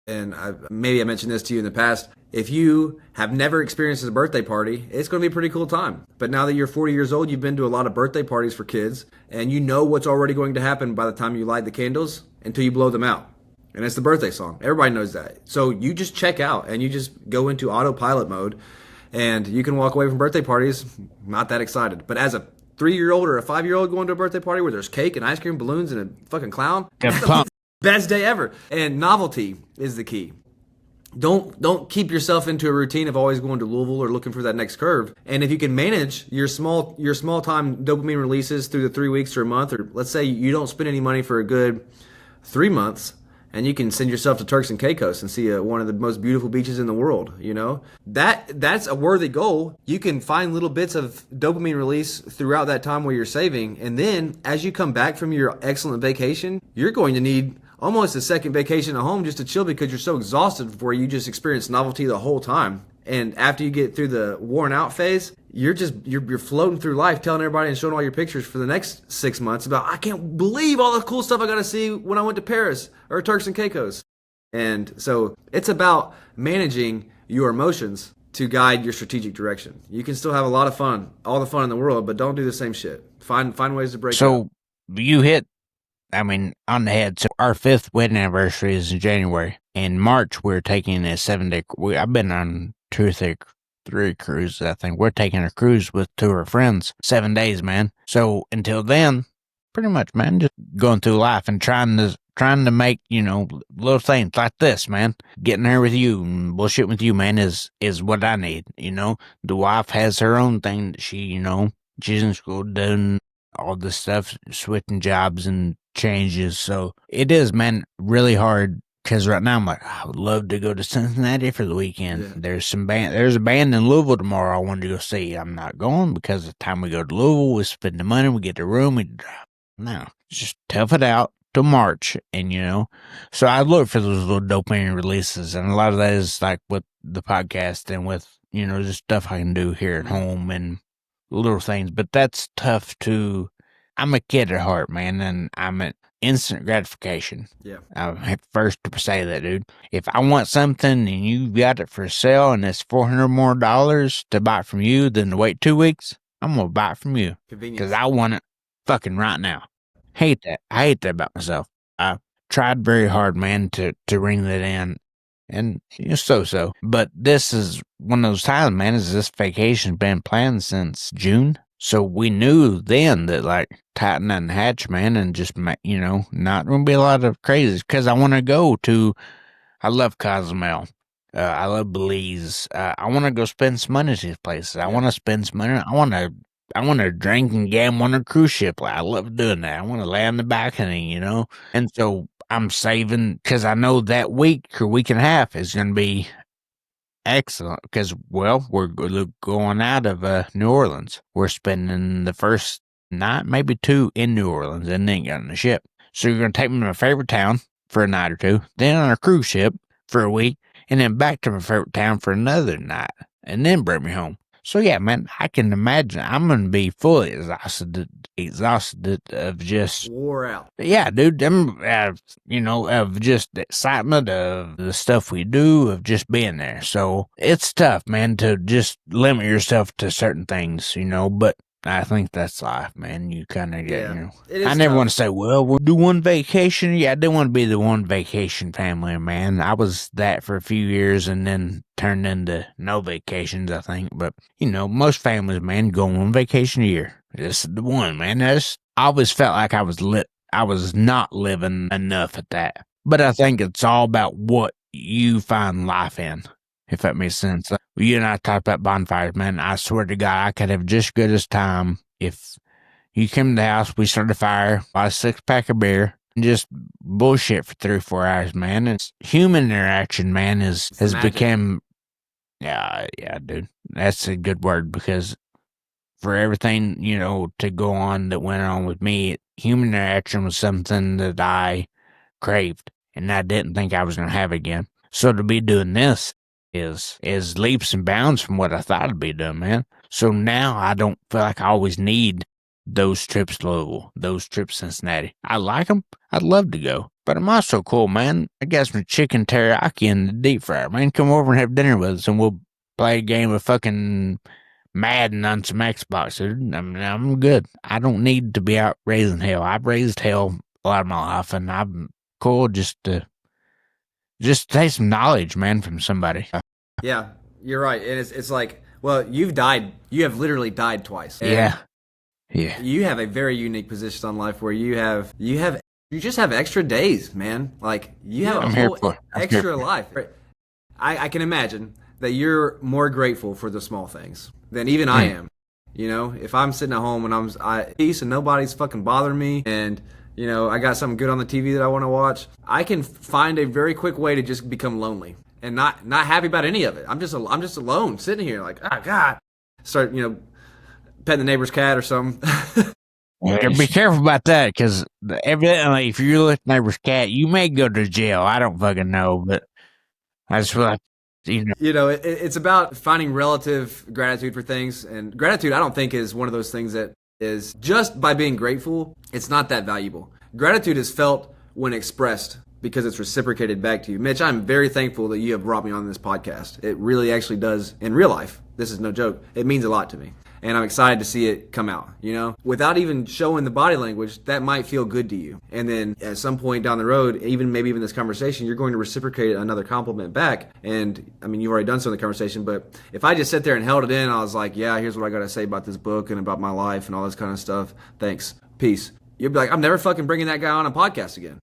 And maybe I mentioned this to you in the past. If you have never experienced a birthday party, it's going to be a pretty cool time. But now that you're 40 years old, you've been to a lot of birthday parties for kids, and you know what's already going to happen by the time you light the candles until you blow them out. And it's the birthday song. Everybody knows that. So you just check out and you just go into autopilot mode, and you can walk away from birthday parties not that excited. But as a 3-year-old or a 5-year-old going to a birthday party where there's cake and ice cream, balloons, and a fucking clown, that's the best day ever. And novelty is the key. Don't keep yourself into a routine of always going to Louisville or looking for that next curve. And if you can manage your small time dopamine releases through the 3 weeks or a month, or let's say you don't spend any money for a good 3 months, and you can send yourself to Turks and Caicos and see one of the most beautiful beaches in the world. That's a worthy goal. You can find little bits of dopamine release throughout that time where you're saving, and then as you come back from your excellent vacation, you're going to need almost a second vacation at home just to chill because you're so exhausted where you just experience novelty the whole time. And after you get through the worn out phase, you're floating through life, telling everybody and showing all your pictures for the next 6 months about, I can't believe all the cool stuff I got to see when I went to Paris or Turks and Caicos. And so it's about managing your emotions to guide your strategic direction. You can still have a lot of fun, all the fun in the world, but don't do the same shit. Find ways to break up. So you hit, on the head. So our 5th wedding anniversary is in January. In March, we're taking a 7-day. I've been on 2 or 3 cruises, I think. We're taking a cruise with 2 of our friends, 7 days, man. So until then, pretty much, man, just going through life and trying to make, little things like this, man. Getting there with you and bullshit with you, man, is what I need, The wife has her own thing that she's in school doing all this stuff, switching jobs and changes. So it is, man, really hard. Because right now I'm like, I would love to go to Cincinnati for the weekend. Yeah. There's a band in Louisville tomorrow I wanted to go see. I'm not going because the time we go to Louisville, we spend the money, we get the room, we drive. No, just tough it out till March. And, so I look for those little dopamine releases. And a lot of that is like with the podcast and with, just stuff I can do here at home and little things. But that's tough I'm a kid at heart, man. And I'm an instant gratification. Yeah. I'm first to say that, dude. If I want something and you got it for sale and it's $400 more to buy it from you than to wait 2 weeks, I'm going to buy it from you. Convenience. Because I want it fucking right now. Hate that. I hate that about myself. I tried very hard, man, to ring that in. And so. But this is one of those times, man, is this vacation's been planned since June. So we knew then that, like, tighten that hatch, man, and just, not going to be a lot of crazies. Because I want to go I love Cozumel. I love Belize. I want to go spend some money at these places. I want to spend some money. I want to drink and gamble on a cruise ship. Like, I love doing that. I want to lay on the balcony, And so I'm saving because I know that week or week and a half is going to be excellent because, well, we're going out of New Orleans. We're spending the first night, maybe 2 in New Orleans, and then get on the ship. So you're going to take me to my favorite town for a night or 2, then on a cruise ship for a week, and then back to my favorite town for another night, and then bring me home. So yeah, man, I can imagine I'm going to be fully exhausted of just wore out. Yeah, dude, of just the excitement of the stuff we do, of just being there. So it's tough, man, to just limit yourself to certain things, but I think that's life, man. You kind of get, I never want to say, well, we'll do one vacation. Yeah, I didn't want to be the one vacation family, man. I was that for a few years and then turned into no vacations, I think. But, most families, man, go on one vacation a year. This is the one, man. I always felt like I was not living enough at that. But I think it's all about what you find life in, if that makes sense. You and I talked about bonfires, man. I swear to God, I could have just good as time if you came to the house, we started a fire, buy a 6-pack of beer, and just bullshit for 3 or 4 hours, man. It's human interaction, man, has become, yeah, dude. That's a good word because for everything, to go on that went on with me, human interaction was something that I craved and I didn't think I was going to have again. So to be doing this is leaps and bounds from what I thought I'd be doing, man. So now I don't feel like I always need those trips to Louisville, those trips to Cincinnati. I like them. I'd love to go. But I'm also cool, man. I got some chicken teriyaki in the deep fryer, man. Come over and have dinner with us and we'll play a game of fucking Madden on some Xbox, dude. I'm good. I don't need to be out raising hell. I've raised hell a lot of my life and I'm cool just to take some knowledge, man, from somebody. Yeah, you're right. And it's like, well, you've died. You have literally died twice. Yeah. You have a very unique position on life where you just have extra days, man. Like you have a whole extra life. I can imagine that you're more grateful for the small things than even I am. If I'm sitting at home and I'm at peace and nobody's fucking bothering me and I got something good on the TV that I want to watch. I can find a very quick way to just become lonely and not happy about any of it. I'm just alone sitting here like, oh God. Start, petting the neighbor's cat or something. Be careful about that, because evidently, if you lift neighbor's cat, you may go to jail. I don't fucking know, but that's what It's about finding relative gratitude for things. And gratitude, I don't think, is one of those things that is just by being grateful, it's not that valuable. Gratitude is felt when expressed because it's reciprocated back to you. Mitch, I'm very thankful that you have brought me on this podcast. It really actually does, in real life, this is no joke, it means a lot to me. And I'm excited to see it come out, Without even showing the body language, that might feel good to you. And then at some point down the road, maybe even this conversation, you're going to reciprocate another compliment back. And I mean, you've already done so in the conversation, but if I just sit there and held it in, I was like, yeah, here's what I got to say about this book and about my life and all this kind of stuff. Thanks. Peace. You'd be like, I'm never fucking bringing that guy on a podcast again.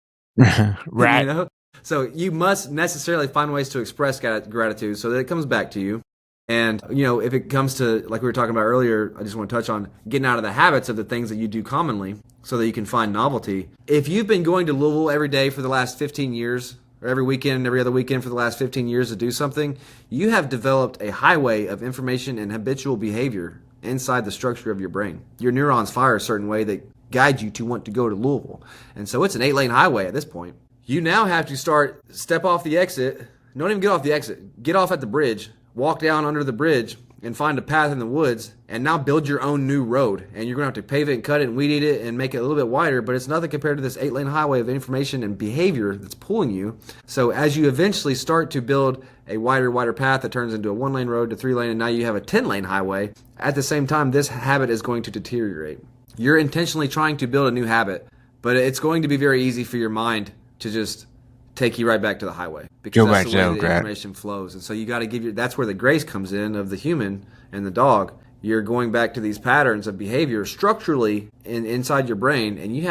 right. So you must necessarily find ways to express gratitude so that it comes back to you. And, if it comes to, like we were talking about earlier, I just want to touch on getting out of the habits of the things that you do commonly so that you can find novelty. If you've been going to Louisville every day for the last 15 years, or every weekend, every other weekend for the last 15 years to do something, you have developed a highway of information and habitual behavior inside the structure of your brain. Your neurons fire a certain way that guide you to want to go to Louisville. And so it's an 8-lane highway at this point. You now have to step off the exit. Don't even get off the exit. Get off at the bridge. Walk down under the bridge and find a path in the woods and now build your own new road. And you're going to have to pave it and cut it and weed eat it and make it a little bit wider, but it's nothing compared to this 8-lane highway of information and behavior that's pulling you. So as you eventually start to build a wider path that turns into a 1-lane road to 3-lane, and now you have a 10-lane highway, at the same time, this habit is going to deteriorate. You're intentionally trying to build a new habit, but it's going to be very easy for your mind to just take you right back to the highway because that's the way the information flows. And so you got to that's where the grace comes in of the human and the dog. You're going back to these patterns of behavior structurally inside your brain, and you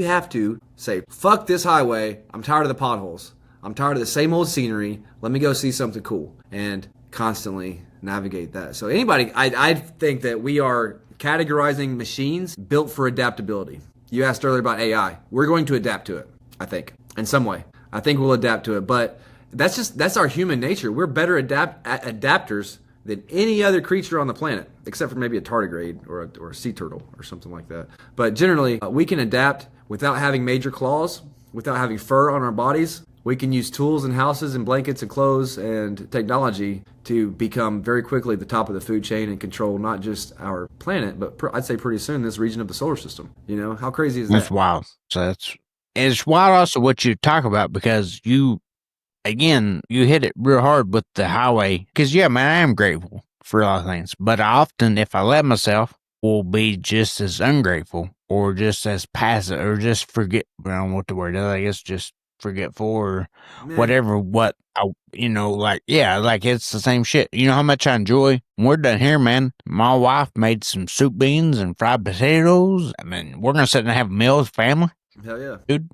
have to say, fuck this highway. I'm tired of the potholes. I'm tired of the same old scenery. Let me go see something cool, and constantly navigate that. So I think that we are categorizing machines built for adaptability. You asked earlier about AI. We're going to adapt to it, I think, in some way. I think we'll adapt to it, but that's our human nature. We're better adapters than any other creature on the planet, except for maybe a tardigrade or a sea turtle or something like that. But generally, we can adapt without having major claws, without having fur on our bodies. We can use tools and houses and blankets and clothes and technology to become very quickly the top of the food chain and control not just our planet, but I'd say pretty soon this region of the solar system. How crazy is that? That's wild. So it's wild also what you talk about, because you hit it real hard with the highway. Because, yeah, man, I am grateful for a lot of things. But often, if I let myself, will be just as ungrateful or just as passive or just forget. I don't know what the word is. I guess just forgetful or whatever. What like it's the same shit. You know how much I enjoy when we're done here, man. My wife made some soup beans and fried potatoes. I mean, we're gonna sit and have meals, family. Hell yeah. Dude,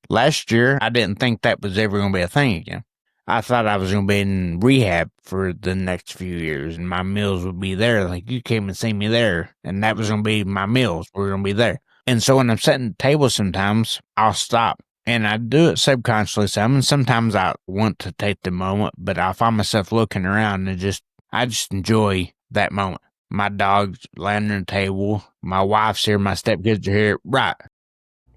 last year, I didn't think that was ever going to be a thing again. I thought I was going to be in rehab for the next few years, and my meals would be there. Like, you came and see me there, and that was going to be my meals. We're going to be there. And so when I'm setting the table sometimes, I'll stop. And I do it subconsciously. Sometimes I want to take the moment, but I find myself looking around and I just enjoy that moment. My dog's laying on the table. My wife's here. My stepkids are here. Right.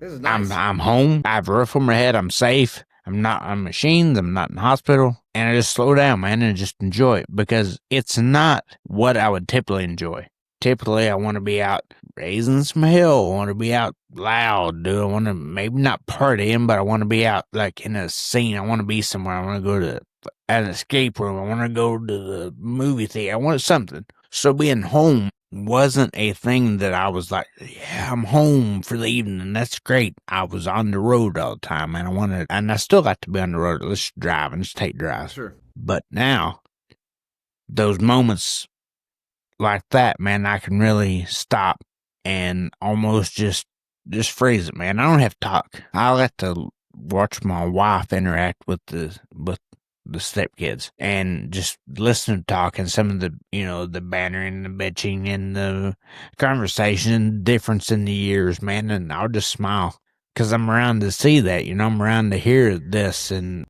This is nice. I'm home. I have a roof over my head. I'm safe. I'm not on machines. I'm not in the hospital. And I just slow down, man, and just enjoy it, because it's not what I would typically enjoy. Typically, I want to be out raising some hell. I want to be out loud, dude. I want to maybe not partying, but I want to be out like in a scene. I want to be somewhere. I want to go to an escape room. I want to go to the movie theater. I want something. So being home wasn't a thing that I was like, yeah, I'm home for the evening, and that's great. I was on the road all the time, and I still got to be on the road. Let's drive and just take drives. Sure. But now, those moments like that, man, I can really stop and almost just phrase it, man. I don't have to talk. I like to watch my wife interact with the stepkids and just listen to talk and some of the, the bantering, the bitching and the conversation, difference in the years, man. And I'll just smile because I'm around to see that, I'm around to hear this and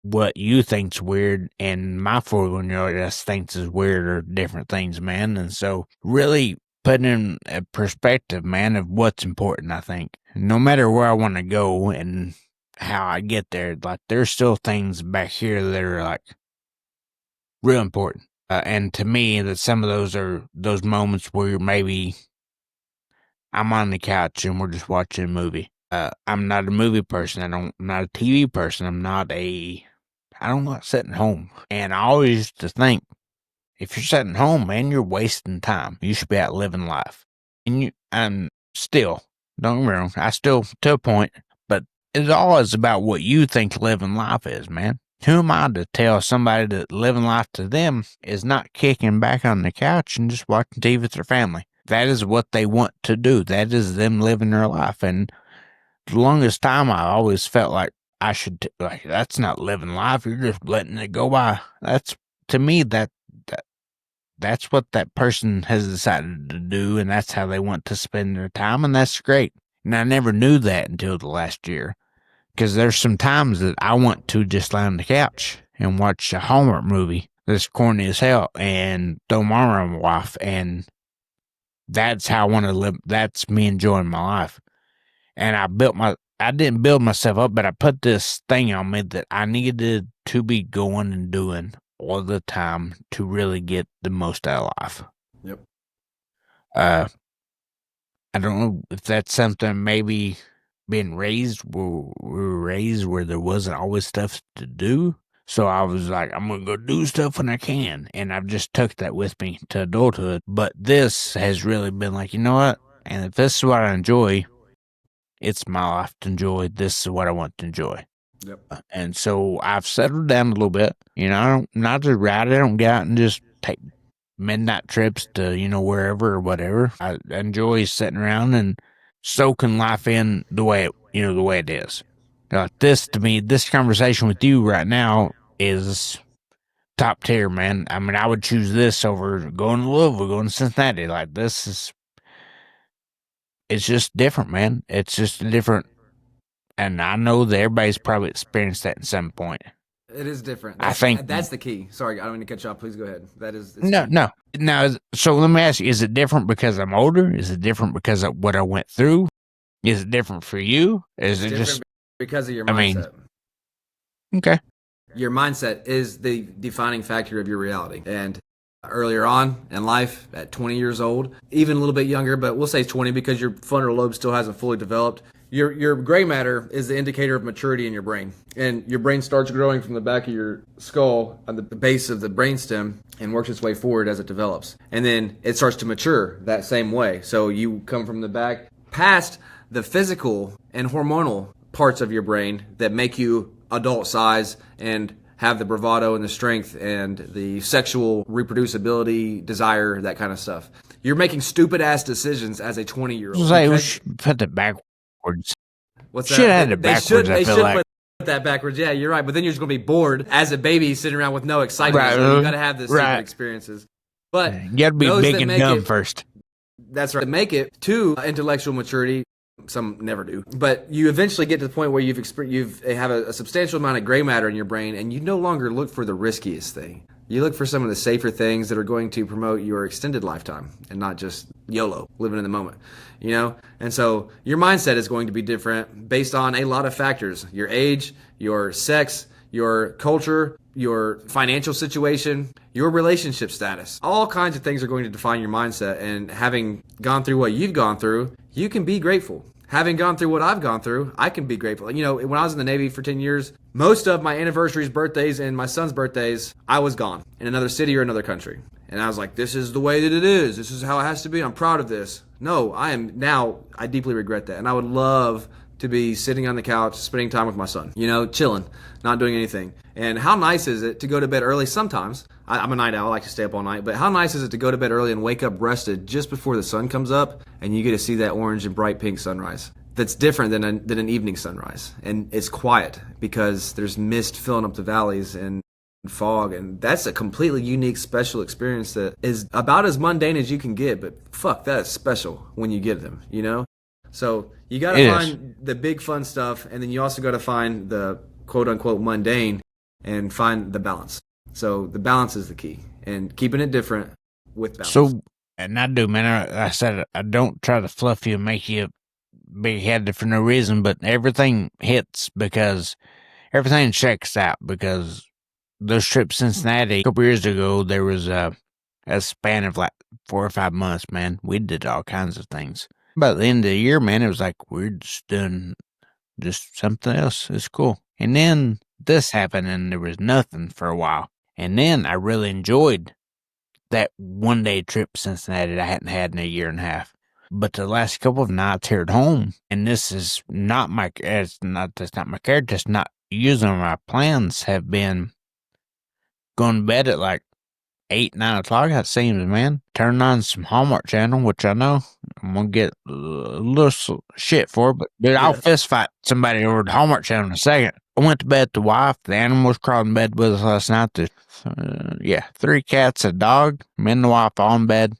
what you think's weird and my 41-year-old just thinks is weird or different things, man. And so really putting in a perspective, man, of what's important, I think. No matter where I want to go and how I get there, like there's still things back here that are like real important. And to me, that some of those are those moments where maybe I'm on the couch and we're just watching a movie. I'm not a movie person. I'm not a TV person. I don't like sitting home. And I always used to think, if you're sitting home, man, you're wasting time. You should be out living life. And still, don't get me wrong, I still, to a point, but it's always about what you think living life is, man. Who am I to tell somebody that living life to them is not kicking back on the couch and just watching TV with their family? That is what they want to do. That is them living their life. And the longest time, I always felt like I should, that's not living life. You're just letting it go by. To me, that's what that person has decided to do, and that's how they want to spend their time, and that's great. And I never knew that until the last year, because there's some times that I want to just lie on the couch and watch a Hallmark movie that's corny as hell and throw my arm around my wife, and that's how I want to live. That's me enjoying my life. And I didn't build myself up, but I put this thing on me that I needed to be going and doing all the time to really get the most out of life. Yep. I don't know if that's something maybe being raised, we were raised where there wasn't always stuff to do. So I was like, I'm going to go do stuff when I can. And I've just took that with me to adulthood. But this has really been like, you know what? And if this is what I enjoy, it's my life to enjoy. This is what I want to enjoy. Yep. And so I've settled down a little bit. I don't, not just ride. I don't get out and just take midnight trips to, wherever or whatever. I enjoy sitting around and soaking life in the way it is. This, to me, this conversation with you right now is top tier, man. I mean, I would choose this over going to Louisville, going to Cincinnati. Like, it's just different, man. It's just different. And I know that everybody's probably experienced that at some point. It is different. I think that's the key. Sorry, I don't mean to cut you off. Please go ahead. No. Now, so let me ask you, is it different because I'm older? Is it different because of what I went through? Is it different for you? Is it just because of your mindset? Okay. Your mindset is the defining factor of your reality. And earlier on in life, at 20 years old, even a little bit younger, but we'll say 20 because your frontal lobe still hasn't fully developed. Your gray matter is the indicator of maturity in your brain. And your brain starts growing from the back of your skull on the base of the brainstem and works its way forward as it develops. And then it starts to mature that same way. So you come from the back past the physical and hormonal parts of your brain that make you adult size and have the bravado and the strength and the sexual reproducibility, desire, that kind of stuff. You're making stupid ass decisions as a 20-year-old. We should put that backwards. What's that? Should have had it backwards. They should put that backwards. Yeah, you're right. But then you're just going to be bored as a baby sitting around with no excitement. Right. So you got to have the stupid experiences. But you got to be big and dumb first. That's right. To make it to intellectual maturity, some never do, but you eventually get to the point where you have a substantial amount of gray matter in your brain, and you no longer look for the riskiest thing. You look for some of the safer things that are going to promote your extended lifetime and not just YOLO, living in the moment, And so your mindset is going to be different based on a lot of factors: your age, your sex, your culture, your financial situation, your relationship status. All kinds of things are going to define your mindset. And having gone through what you've gone through, you can be grateful. Having gone through what I've gone through, I can be grateful. When I was in the Navy for 10 years, most of my anniversaries, birthdays, and my son's birthdays, I was gone in another city or another country. And I was like, this is the way that it is. This is how it has to be. I'm proud of this. No, I deeply regret that. And I would love to be sitting on the couch, spending time with my son, chilling, not doing anything. And how nice is it to go to bed early sometimes? I'm a night owl, I like to stay up all night, but how nice is it to go to bed early and wake up rested just before the sun comes up and you get to see that orange and bright pink sunrise? That's different than an evening sunrise. And it's quiet because there's mist filling up the valleys and fog, and that's a completely unique, special experience that is about as mundane as you can get, but fuck, that is special when you get them, So you got to It is. find the big fun stuff, and then you also got to find the quote unquote mundane and find the balance. So the balance is the key, and keeping it different with balance. So, and I do, man. I said I don't try to fluff you and make you big headed for no reason, but everything hits because everything checks out because those trips to Cincinnati a couple years ago, there was a span of like 4 or 5 months, man. We did all kinds of things. By the end of the year, man, it was like we're just doing just something else. It's cool. And then this happened and there was nothing for a while. And then I really enjoyed that 1 day trip to Cincinnati that I hadn't had in a year and a half. But the last couple of nights here at home, and this is not my, it's not, that's not my character, it's not using my plans, have been going to bed at like 8, 9 o'clock, it seems, man. Turn on some Hallmark Channel, which I know I'm gonna get a little shit for, but dude, I'll Yeah. fist fight somebody over the Hallmark Channel in a second. I went to bed with the wife. The animals crawled in bed with us last night. Yeah, 3 cats, a dog, me and the wife all in bed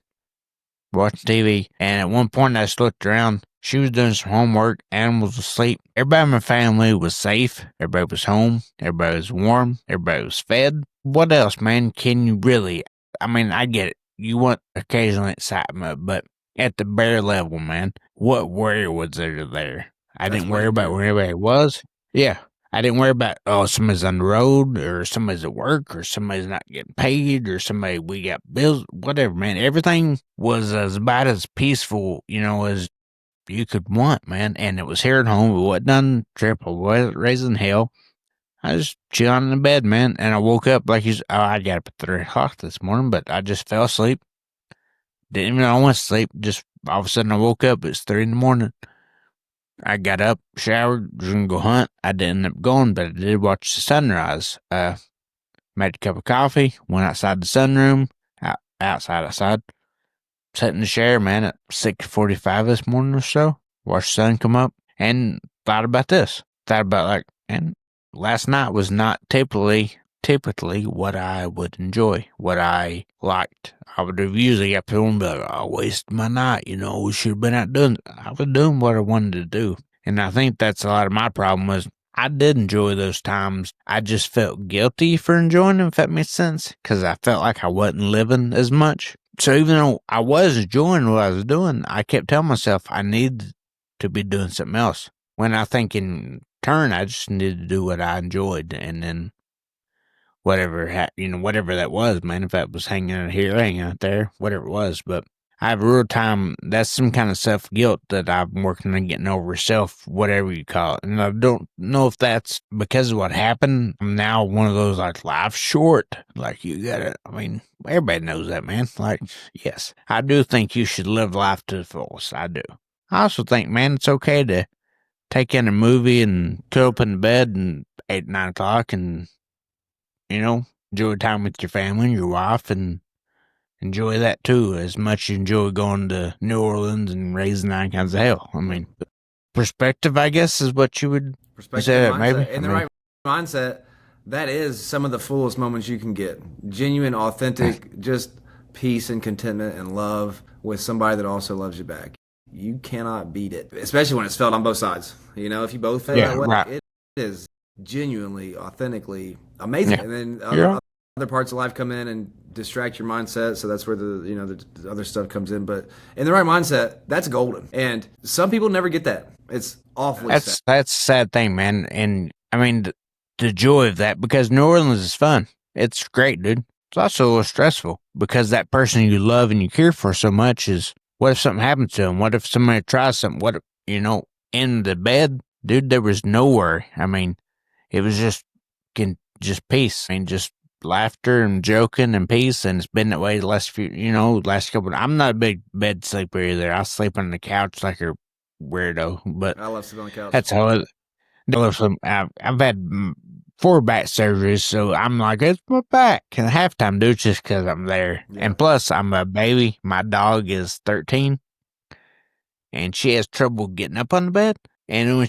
watching TV. And at one point, I just looked around. She was doing some homework. Animals was asleep. Everybody in my family was safe. Everybody was home. Everybody was warm. Everybody was fed. What else, man? Can you really? I mean, I get it. You want occasional excitement, but at the bare level, man, what worry was there? I That's didn't worry about plenty. where everybody was. Yeah. I didn't worry about, oh, somebody's on the road or somebody's at work or somebody's not getting paid or somebody, we got bills, whatever, man. Everything was as about as peaceful, as you could want, man. And it was here at home. It wasn't on trip. I wasn't raising hell. I was chilling in the bed, man. And I woke up I got up at 3 o'clock this morning, but I just fell asleep. Didn't even know I went to sleep. Just all of a sudden I woke up. It's 3 in the morning. I got up, showered, was gonna go hunt. I didn't end up going, but I did watch the sunrise. Made a cup of coffee, went outside the sunroom, outside. Sat in the chair, man, at 6:45 this morning or so. Watched the sun come up and thought about this. Thought about and last night was not typically what I would enjoy, what I liked. I would have usually got people and be like, oh, I wasted my night, we should have been out doing. I was doing what I wanted to do. And I think that's a lot of my problem was I did enjoy those times. I just felt guilty for enjoying them, if that makes sense, because I felt like I wasn't living as much. So even though I was enjoying what I was doing, I kept telling myself I needed to be doing something else. When I think in turn, I just needed to do what I enjoyed, and then whatever that was, man. If that was hanging out here, hanging out there, whatever it was, but I have a real time. That's some kind of self guilt that I'm working on getting over. Whatever you call it, and I don't know if that's because of what happened. I'm now one of those like life's short. Like you gotta. I mean, everybody knows that, man. Like, yes, I do think you should live life to the fullest. I do. I also think, man, it's okay to take in a movie and curl up in the bed and 8, 9 o'clock and enjoy time with your family and your wife and enjoy that too, as much as you enjoy going to New Orleans and raising nine kinds of hell. I mean, perspective, I guess, is what you would Perspective, say that maybe. mindset, and the right mindset. That is some of the fullest moments you can get. Genuine, authentic, just peace and contentment and love with somebody that also loves you back. You cannot beat it, especially when it's felt on both sides. If you both feel Yeah, that way, right. it is genuinely, authentically amazing. Yeah. And then Yeah. other parts of life come in and distract your mindset. So that's where the other stuff comes in. But in the right mindset, that's golden. And some people never get that. It's awfully sad. That's a sad thing, man. And I mean, the joy of that, because New Orleans is fun. It's great, dude. It's also a little stressful because that person you love and you care for so much is, what if something happens to them? What if somebody tries something? What if, in the bed, dude, there was no worry. I mean, it was just peace. I mean, just laughter and joking and peace. And it's been that way the last couple. I'm not a big bed sleeper either. I sleep on the couch like a weirdo, but I love sitting on the couch. that's how I've had 4 back surgeries, so I'm like, it's my back. And half time, dude, just because I'm there. Yeah. And plus, I'm a baby. My dog is 13, and she has trouble getting up on the bed. And when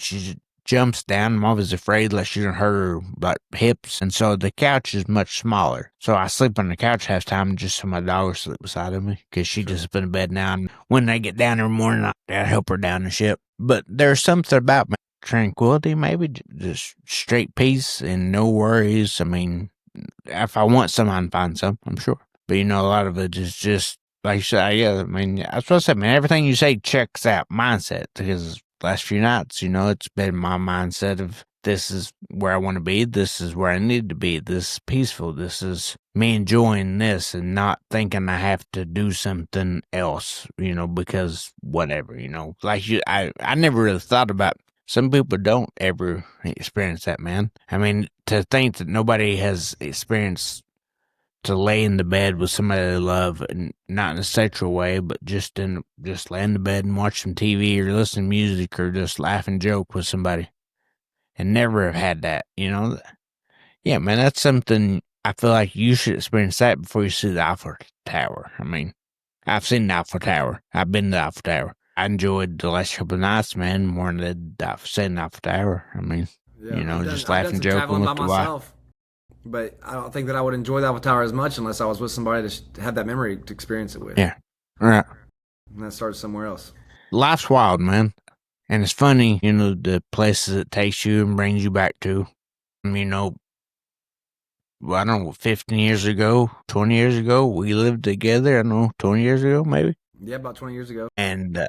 jumps down. I'm always afraid like she's gonna hurt her like hips, and so the couch is much smaller. So I sleep on the couch half time just so my dog will sleep beside of me because she just up in bed now. And when they get down every morning, I help her down the ship. But there's something about tranquility, maybe just straight peace and no worries. I mean, if I want some, I can find some, I'm sure. But a lot of it is just like you said. Yeah, I mean, that's what I said, man. Everything you say checks out mindset because last few nights, it's been my mindset of this is where I want to be. This is where I need to be. This is peaceful. This is me enjoying this and not thinking I have to do something else, because whatever, like I never really thought about. Some people don't ever experience that, man. I mean, to think that nobody has experienced to lay in the bed with somebody they love, and not in a sexual way, but just lay in the bed and watch some TV or listen to music or just laugh and joke with somebody, and never have had that. Yeah, man, that's something I feel like you should experience that before you see the Eiffel Tower. I mean, I've seen the Eiffel Tower. I've been to the Eiffel Tower. I enjoyed the last couple of nights, man, more than I've seen the Eiffel Tower. I mean, just I've done laughing, some joking traveling by with the wife. myself, but I don't think that I would enjoy the Eiffel Tower as much unless I was with somebody to have that memory to experience it with. Yeah, right. And that starts somewhere else. Life's wild, man. And it's funny, the places it takes you and brings you back to. I don't know, 15 years ago, 20 years ago, we lived together. I don't know, 20 years ago, maybe? Yeah, about 20 years ago. And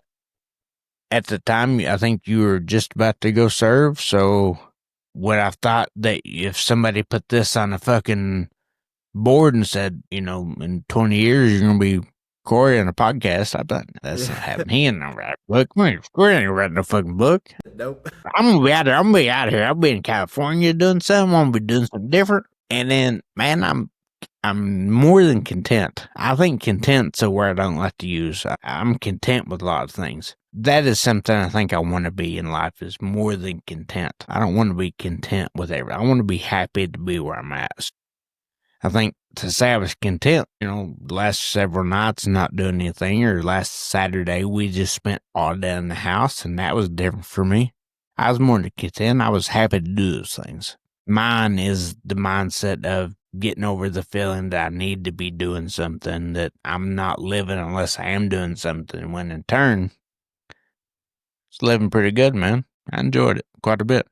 at the time, I think you were just about to go serve. So what I thought that if somebody put this on a fucking board and said, in 20 years, you're going to be Corey on a podcast, I thought that's not happening. He ain't no write a book. Corey ain't writing no fucking book. Nope. I'm going to be out there. I'm going to be out here. I'll be in California doing something. I'm going to be doing something different. And then, man, I'm more than content. I think content's a word I don't like to use. I'm content with a lot of things. That is something I think I want to be in life, is more than content. I don't want to be content with everything. I want to be happy to be where I'm at. I think to say I was content, the last several nights not doing anything, or last Saturday we just spent all day in the house, and that was different for me. I was more than content. I was happy to do those things. Mine is the mindset of getting over the feeling that I need to be doing something, that I'm not living unless I am doing something, when in turn, it's living pretty good, man. I enjoyed it quite a bit.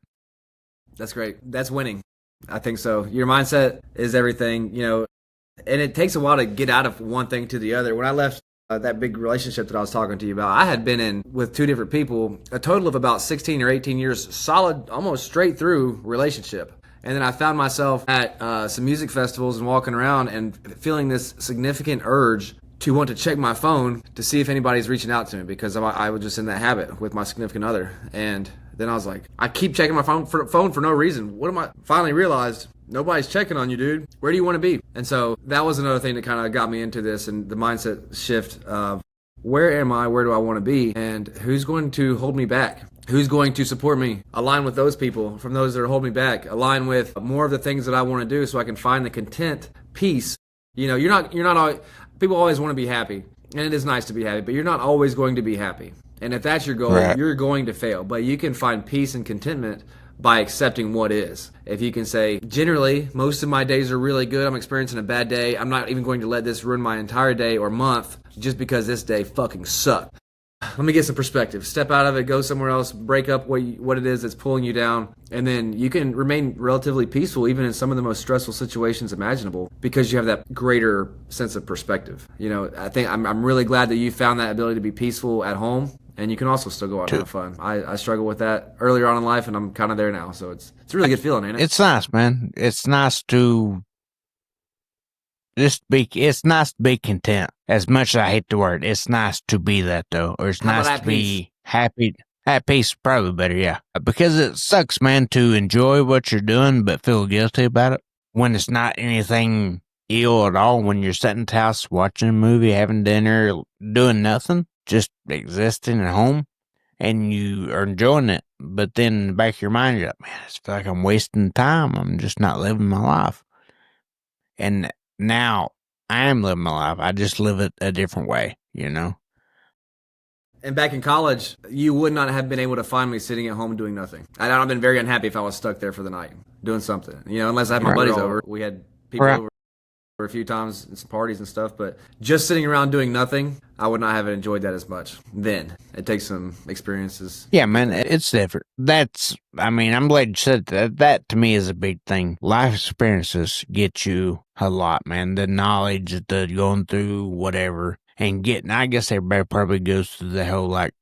That's great. That's winning. I think so. Your mindset is everything, and it takes a while to get out of one thing to the other. When I left that big relationship that I was talking to you about, I had been in with two different people, a total of about 16 or 18 years, solid, almost straight through relationship. And then I found myself at some music festivals and walking around and feeling this significant urge to want to check my phone to see if anybody's reaching out to me, because I was just in that habit with my significant other. And then I was like, I keep checking my phone for no reason. What am I? Finally realized, nobody's checking on you, dude. Where do you want to be? And so that was another thing that kind of got me into this, and the mindset shift of where am I? Where do I want to be? And who's going to hold me back? Who's going to support me? Align with those people, from those that are holding me back. Align with more of the things that I want to do, so I can find the content, peace. You're not always, people always want to be happy, and it is nice to be happy, but you're not always going to be happy. And if that's your goal, right, you're going to fail. But you can find peace and contentment by accepting what is. If you can say, generally, most of my days are really good. I'm experiencing a bad day. I'm not even going to let this ruin my entire day or month just because this day fucking sucked. Let me get some perspective. Step out of it, go somewhere else, break up what it is that's pulling you down, and then you can remain relatively peaceful even in some of the most stressful situations imaginable, because you have that greater sense of perspective. I think I'm really glad that you found that ability to be peaceful at home, and you can also still go out and have fun. I struggled with that earlier on in life, and I'm kind of there now, so it's a really good feeling, ain't it? It's nice, man. It's nice to it's nice to be content. As much as I hate the word, it's nice to be that, though. Or it's nice to be happy. At peace, probably better, yeah. Because it sucks, man, to enjoy what you're doing but feel guilty about it when it's not anything ill at all. When you're sitting at the house watching a movie, having dinner, doing nothing, just existing at home, and you are enjoying it. But then in the back of your mind, you're like, man, I feel like I'm wasting time. I'm just not living my life. And now I am living my life. I just live it a different way, And back in college, you would not have been able to find me sitting at home doing nothing. I'd have been very unhappy if I was stuck there for the night doing something. Unless I had my Right. buddies over. We had people Right. over a few times at some parties and stuff, but just sitting around doing nothing, I would not have enjoyed that as much. Then it takes some experiences. Yeah, man, it's different. I mean, I'm glad you said that. That to me is a big thing. Life experiences get you a lot, man. The knowledge, the going through whatever, and getting, I guess everybody probably goes through the whole like,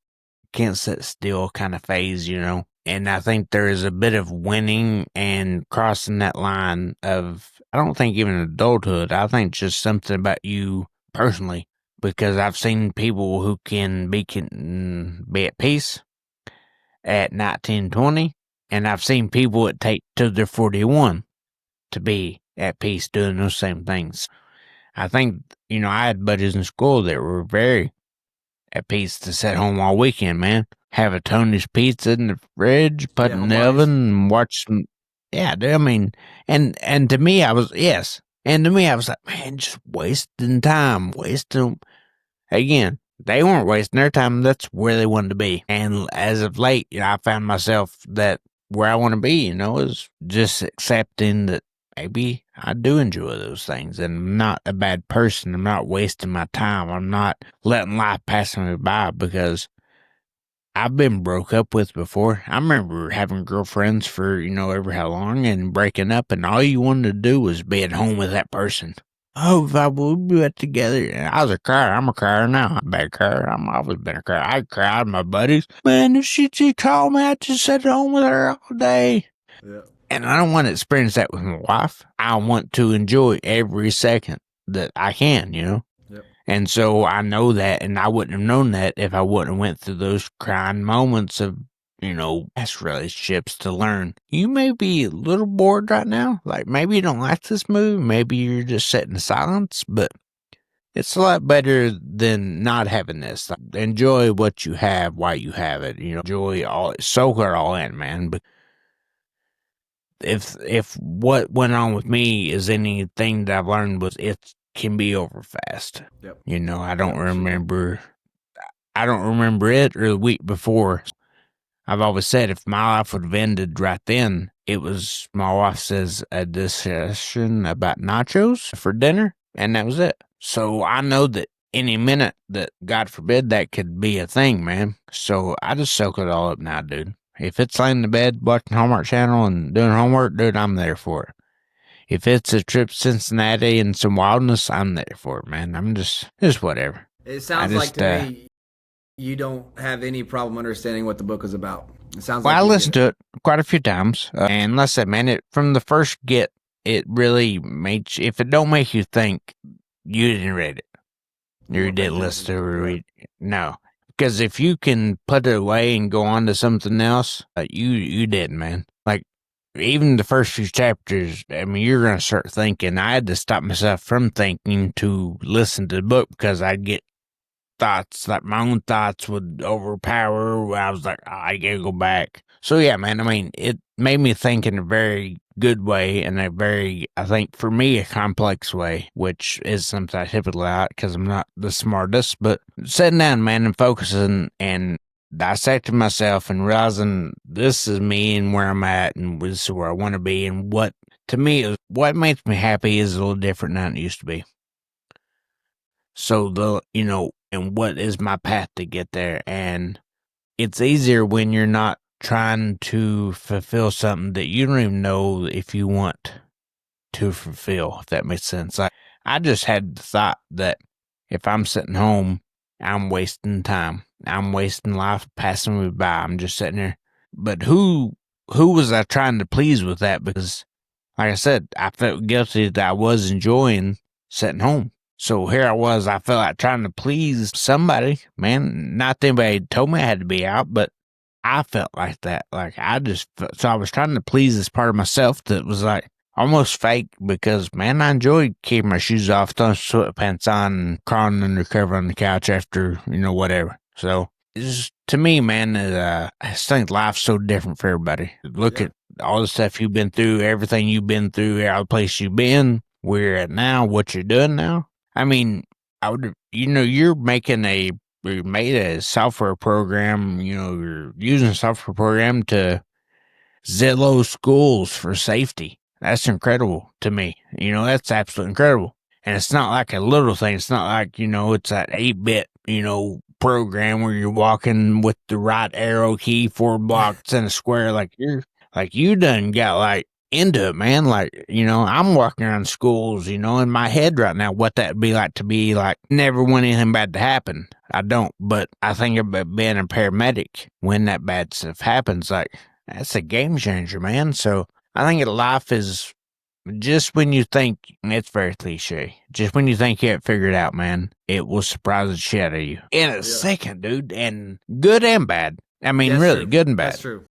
can't sit still kind of phase, And I think there is a bit of winning and crossing that line of, I don't think even adulthood. I think just something about you personally, because I've seen people who can be at peace at 19, 20, and I've seen people that take to their 41 to be at peace doing those same things. I think, I had buddies in school that were very at peace to sit home all weekend, man. Have a Tony's pizza in the fridge, put Yeah, it in the homebodies. oven, and watch some. Yeah, dude, I mean, and to me, I was yes, and to me, I was like, man, just wasting time, wasting. Again, they weren't wasting their time. That's where they wanted to be. And as of late, I found myself that where I want to be, is just accepting that maybe I do enjoy those things and I'm not a bad person. I'm not wasting my time. I'm not letting life pass me by because I've been broke up with before. I remember having girlfriends for, ever how long and breaking up, and all you wanted to do was be at home with that person. Oh, if I would be back together. And I was a crier. I'm a crier now. I'm a bad crier. I'm always been a crier. I cried with my buddies. Man, if she called me, I just sat at home with her all day. Yeah. And I don't want to experience that with my wife. I want to enjoy every second that I can. Yep. And so I know that, and I wouldn't have known that if I wouldn't have went through those crying moments of, past relationships to learn. You may be a little bored right now. Like maybe you don't like this movie. Maybe you're just sitting in silence, but it's a lot better than not having this. Like, enjoy what you have while you have it. Enjoy soak it all in, man. But if what went on with me is anything that I've learned was it can be over fast. Yep. I don't remember. I don't remember it or the week before. I've always said if my life would have ended right then, it was my wife says a discussion about nachos for dinner, and that was it. So I know that any minute that God forbid that could be a thing, man. So I just soak it all up now, dude. If it's laying in the bed watching Hallmark Channel and doing homework, dude, I'm there for it. If it's a trip to Cincinnati and some wildness, I'm there for it, man. I'm just whatever. It sounds like to me you don't have any problem understanding what the book is about. It sounds like I listened to it quite a few times, and like I said, man, from the first get, it really made you, if it don't make you think, you didn't read it. You didn't listen to it. Read it. No. Because if you can put it away and go on to something else, you didn't, man. Like, even the first few chapters, I mean, you're going to start thinking. I had to stop myself from thinking to listen to the book because I'd get thoughts, like my own thoughts would overpower. I was like, I gotta go back. So yeah, man, I mean, it made me think in a very good way and a very, I think for me, a complex way, which is something I typically like because I'm not the smartest, but sitting down, man, and focusing and dissecting myself and realizing this is me and where I'm at and this is where I want to be and what, to me, is what makes me happy is a little different than it used to be. So and what is my path to get there? And it's easier when you're not trying to fulfill something that you don't even know if you want to fulfill, if that makes sense. I just had the thought that if I'm sitting home, I'm wasting time. I'm wasting life passing me by. I'm just sitting there. But who was I trying to please with that? Because like I said, I felt guilty that I was enjoying sitting home. So here I was, I felt like trying to please somebody, man. Not that anybody told me I had to be out, but I felt like that. Like so I was trying to please this part of myself that was like almost fake because, man, I enjoyed keeping my shoes off, throwing sweatpants on, and crawling under cover on the couch after, whatever. So it's just, to me, man, I just think life's so different for everybody. Look at all the stuff you've been through, everything you've been through, all the place you've been, where you're at now, what you're doing now. I mean, you're making a we made a software program, you're using a software program to Zillow schools for safety. That's incredible to me. That's absolutely incredible. And it's not like a little thing. It's not like, it's that 8-bit, program where you're walking with the right arrow key 4 blocks in a square. You done got into it, man. I'm walking around schools, in my head right now, what that'd be like to be never want anything bad to happen. I don't, but I think about being a paramedic when that bad stuff happens, that's a game changer, man. So I think life is just when you think, it's very cliche, just when you think you have it figured out, man, it will surprise the shit out of you in a second, dude, and good and bad. I mean, really, true. good and bad. That's true.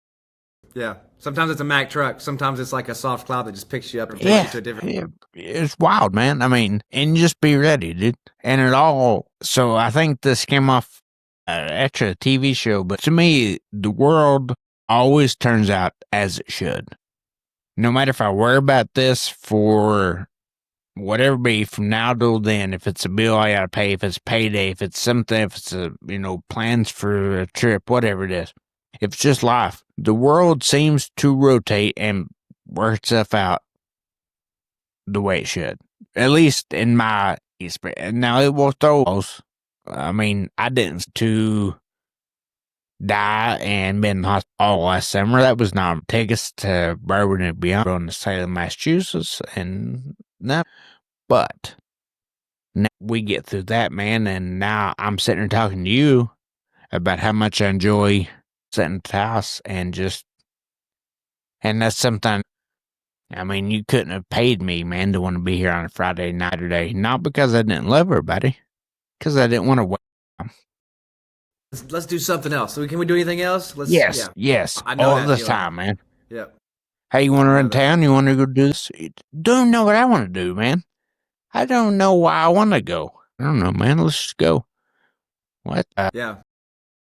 Yeah. Sometimes it's a Mack truck. Sometimes it's like a soft cloud that just picks you up and takes you to a different... Yeah, it's wild, man. I mean, and just be ready, dude. And it all... So I think this came off actually a TV show, but to me, the world always turns out as it should. No matter if I worry about this for whatever be from now till then, if it's a bill I gotta pay, if it's payday, if it's something, if it's plans for a trip, whatever it is. If it's just life, the world seems to rotate and work itself out the way it should. At least in my experience. Now it will throw us. I mean, I didn't to die and been in the hospital all last summer. That was not take us to Bourbon and beyond on the state of Massachusetts and that. But now we get through that, man, and now I'm sitting here talking to you about how much I enjoy sitting at the house and that's something. I mean, you couldn't have paid me, man, to want to be here on a Friday night or day. Not because I didn't love everybody, because I didn't want to wait. Let's do something else. So can we do anything else? Yes. I know all that the feeling. time, man. Yep. Hey, you want to run town? You want to go do this? Don't know what I want to do, man. I don't know why I want to go. I don't know, man. Let's just go. What? Yeah.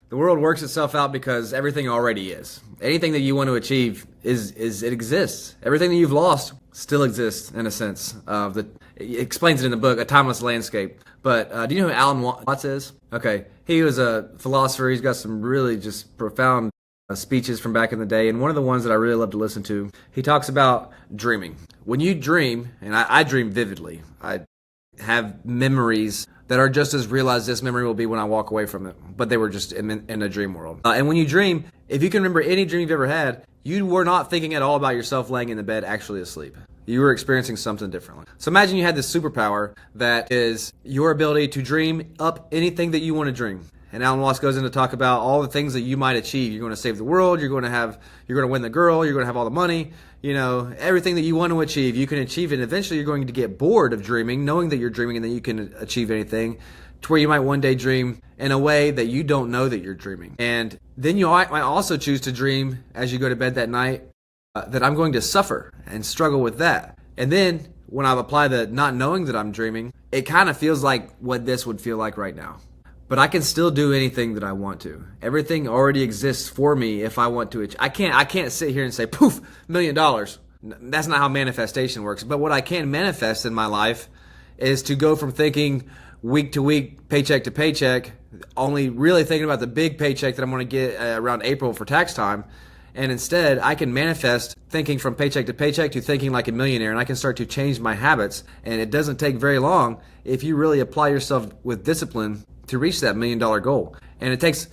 The world works itself out because everything already is. Anything that you want to achieve is it exists. Everything that you've lost still exists in a sense. It explains it in the book, A Timeless Landscape. But do you know who Alan Watts is? Okay. He was a philosopher. He's got some really just profound speeches from back in the day. And one of the ones that I really love to listen to, he talks about dreaming. When you dream, and I dream vividly, I have memories that are just as real as this memory will be when I walk away from it. But they were just in a dream world. And when you dream, if you can remember any dream you've ever had, you were not thinking at all about yourself laying in the bed actually asleep. You were experiencing something differently. So imagine you had this superpower that is your ability to dream up anything that you want to dream. And Alan Watts goes in to talk about all the things that you might achieve. You're going to save the world. You're going to win the girl. You're going to have all the money. Everything that you want to achieve, you can achieve it. And eventually you're going to get bored of dreaming, knowing that you're dreaming and that you can achieve anything, to where you might one day dream in a way that you don't know that you're dreaming. And then you might also choose to dream as you go to bed that night that I'm going to suffer and struggle with that. And then when I apply the not knowing that I'm dreaming, it kind of feels like what this would feel like right now. But I can still do anything that I want to. Everything already exists for me if I want to. I can't sit here and say, poof, $1 million. That's not how manifestation works. But what I can manifest in my life is to go from thinking week to week, paycheck to paycheck, only really thinking about the big paycheck that I'm going to get around April for tax time. And instead, I can manifest thinking from paycheck to paycheck to thinking like a millionaire, and I can start to change my habits. And it doesn't take very long if you really apply yourself with discipline to reach that $1 million goal. And it takes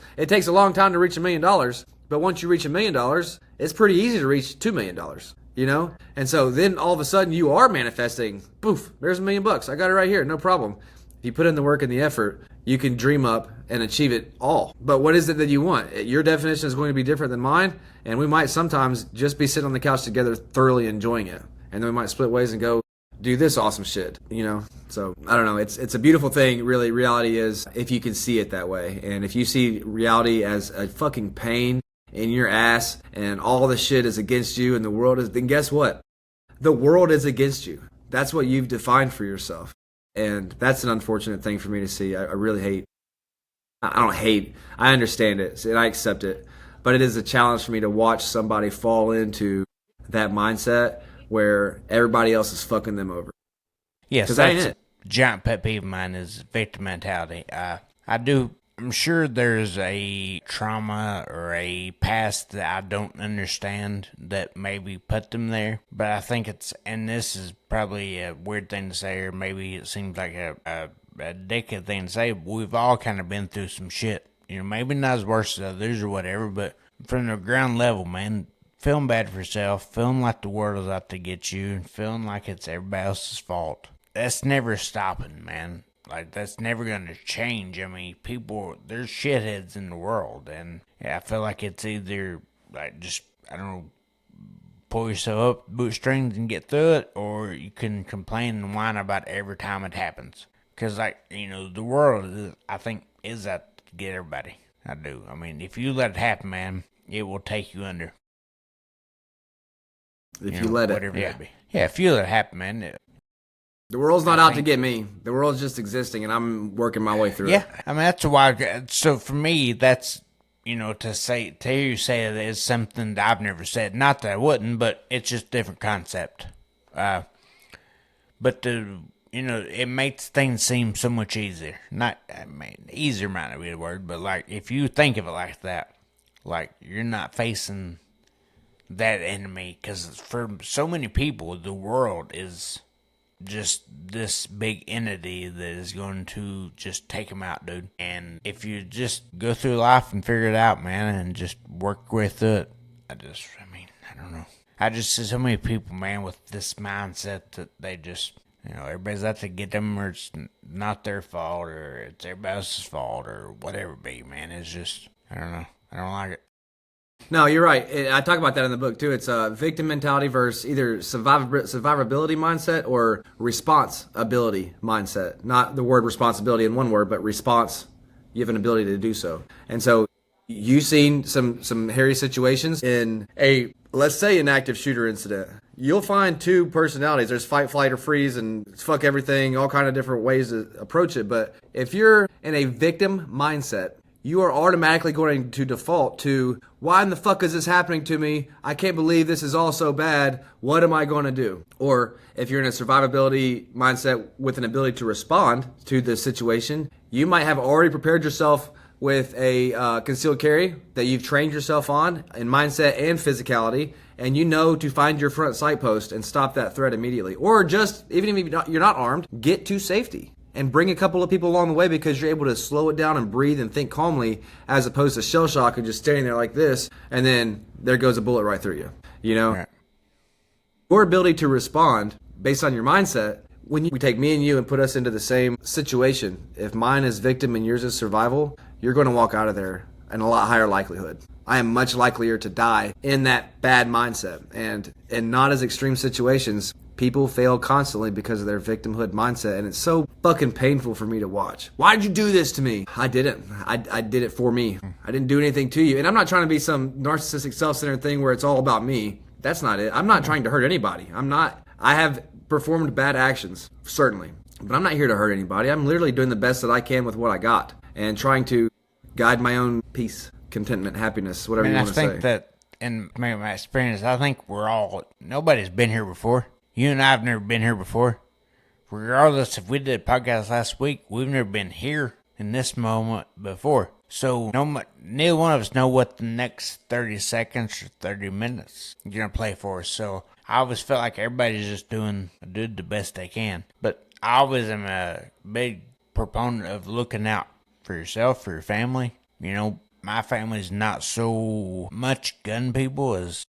a long time to reach $1 million, but once you reach $1 million, it's pretty easy to reach $2 million, And so then all of a sudden you are manifesting, poof, there's $1 million. I got it right here, no problem. If you put in the work and the effort, you can dream up and achieve it all. But what is it that you want? Your definition is going to be different than mine, and we might sometimes just be sitting on the couch together thoroughly enjoying it. And then we might split ways and go do this awesome shit, So I don't know. It's a beautiful thing. Really, reality is if you can see it that way, and if you see reality as a fucking pain in your ass, and all the shit is against you, and the world is, then guess what? The world is against you. That's what you've defined for yourself, and that's an unfortunate thing for me to see. I really hate. I don't hate. I understand it and I accept it, but it is a challenge for me to watch somebody fall into that mindset where everybody else is fucking them over. Yes, that's a giant pet peeve of mine is victim mentality. I do I'm sure there's a trauma or a past that I don't understand that maybe put them there. But I think and this is probably a weird thing to say, or maybe it seems like a dickhead thing to say, but we've all kind of been through some shit. Maybe not as worse as others or whatever, but from the ground level, man, feeling bad for yourself, feeling like the world is out to get you, and feeling like it's everybody else's fault. That's never stopping, man. Like, that's never going to change. I mean, there's shitheads in the world, and I feel like it's either, like, just, I don't know, pull yourself up bootstrings and get through it, or you can complain and whine about every time it happens. Because, like, the world, I think, is out to get everybody. I do. I mean, if you let it happen, man, it will take you under. If you let it. Whatever it be. Yeah, if you let it happen, man. The world's not out to get me. The world's just existing, and I'm working my way through it. Yeah, I mean, that's why. So for me, that's, to hear you say it is something that I've never said. Not that I wouldn't, but it's just a different concept. But it makes things seem so much easier. Easier might not be the word, but like if you think of it like that, like you're not facing that enemy, because for so many people, the world is just this big entity that is going to just take them out, dude. And if you just go through life and figure it out, man, and just work with it, I don't know. I just see so many people, man, with this mindset that they just, everybody's out to get them, or it's not their fault, or it's everybody else's fault, or whatever it be, man. It's just, I don't know. I don't like it. No, you're right. I talk about that in the book too. It's a victim mentality versus either survivability mindset or responsibility mindset. Not the word responsibility in one word, but response. You have an ability to do so. And so you've seen some hairy situations in let's say an active shooter incident. You'll find two personalities. There's fight, flight, or freeze, and fuck everything, all kind of different ways to approach it. But if you're in a victim mindset, you are automatically going to default to, why in the fuck is this happening to me? I can't believe this is all so bad. What am I going to do? Or if you're in a survivability mindset with an ability to respond to the situation, you might have already prepared yourself with a concealed carry that you've trained yourself on in mindset and physicality, and to find your front sight post and stop that threat immediately. Or just, even if you're not armed, get to safety. And bring a couple of people along the way, because you're able to slow it down and breathe and think calmly, as opposed to shell shock and just standing there like this, and then there goes a bullet right through you. Right. Your ability to respond based on your mindset, when you take me and you and put us into the same situation, if mine is victim and yours is survival, you're going to walk out of there in a lot higher likelihood. I am much likelier to die in that bad mindset. And in not as extreme situations, people fail constantly because of their victimhood mindset, and it's so fucking painful for me to watch. Why'd you do this to me? I didn't. I did it for me. I didn't do anything to you. And I'm not trying to be some narcissistic, self-centered thing where it's all about me. That's not it. I'm not trying to hurt anybody. I have performed bad actions, certainly. But I'm not here to hurt anybody. I'm literally doing the best that I can with what I got and trying to guide my own peace, contentment, happiness, whatever you want to say. I think that, in my experience, I think nobody's been here before. You and I have never been here before. Regardless if we did a podcast last week, we've never been here in this moment before. So neither one of us know what the next 30 seconds or 30 minutes are going to play for us. So I always felt like everybody's just doing the best they can. But I always am a big proponent of looking out for yourself, for your family. My family's not so much gun people as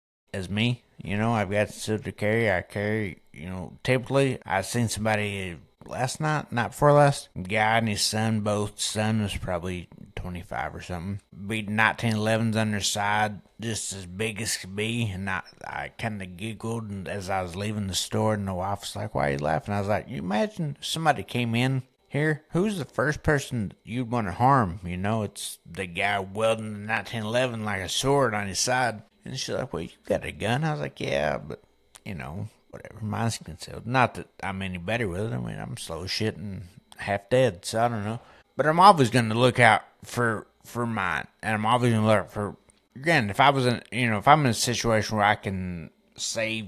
me. I've got to carry. I carry, typically, I seen somebody last night, not before last, guy and his son, both. Son was probably 25 or something. Beat 1911s on their side, just as big as could be. And I kind of giggled as I was leaving the store, and the wife was like, "Why are you laughing?" I was like, "You imagine if somebody came in here, who's the first person you'd want to harm? It's the guy wielding the 1911 like a sword on his side." And she's like, "Well, you got a gun?" I was like, "Yeah, but, whatever. Mine's concealed. Not that I'm any better with it. I mean, I'm slow as shit and half dead, so I don't know. But I'm always going to look out for mine. And I'm always going to look for, again, if I'm in a situation where I can save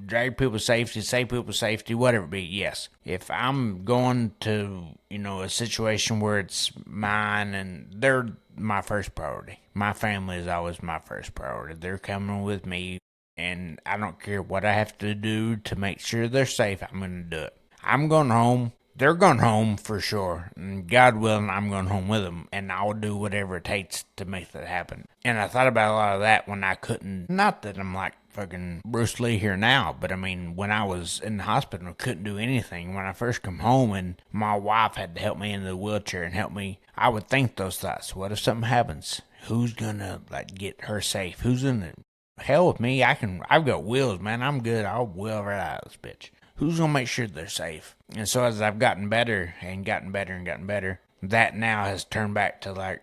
drag people's safety, save people's safety, whatever it be, yes. If I'm going to, a situation where it's mine and they're my first priority, my family is always my first priority. They're coming with me, and I don't care what I have to do to make sure they're safe. I'm going to do it. I'm going home. They're going home for sure. And God willing, I'm going home with them. And I'll do whatever it takes to make that happen. And I thought about a lot of that when I couldn't. Not that I'm like fucking Bruce Lee here now. But I mean, when I was in the hospital, I couldn't do anything. When I first come home and my wife had to help me into the wheelchair and help me, I would think those thoughts. What if something happens? Who's going to get her safe? Who's in the hell with me? I've got wheels, man. I'm good. I'll wheel right out of this bitch. Who's going to make sure they're safe? And so as I've gotten better and gotten better, that now has turned back to like,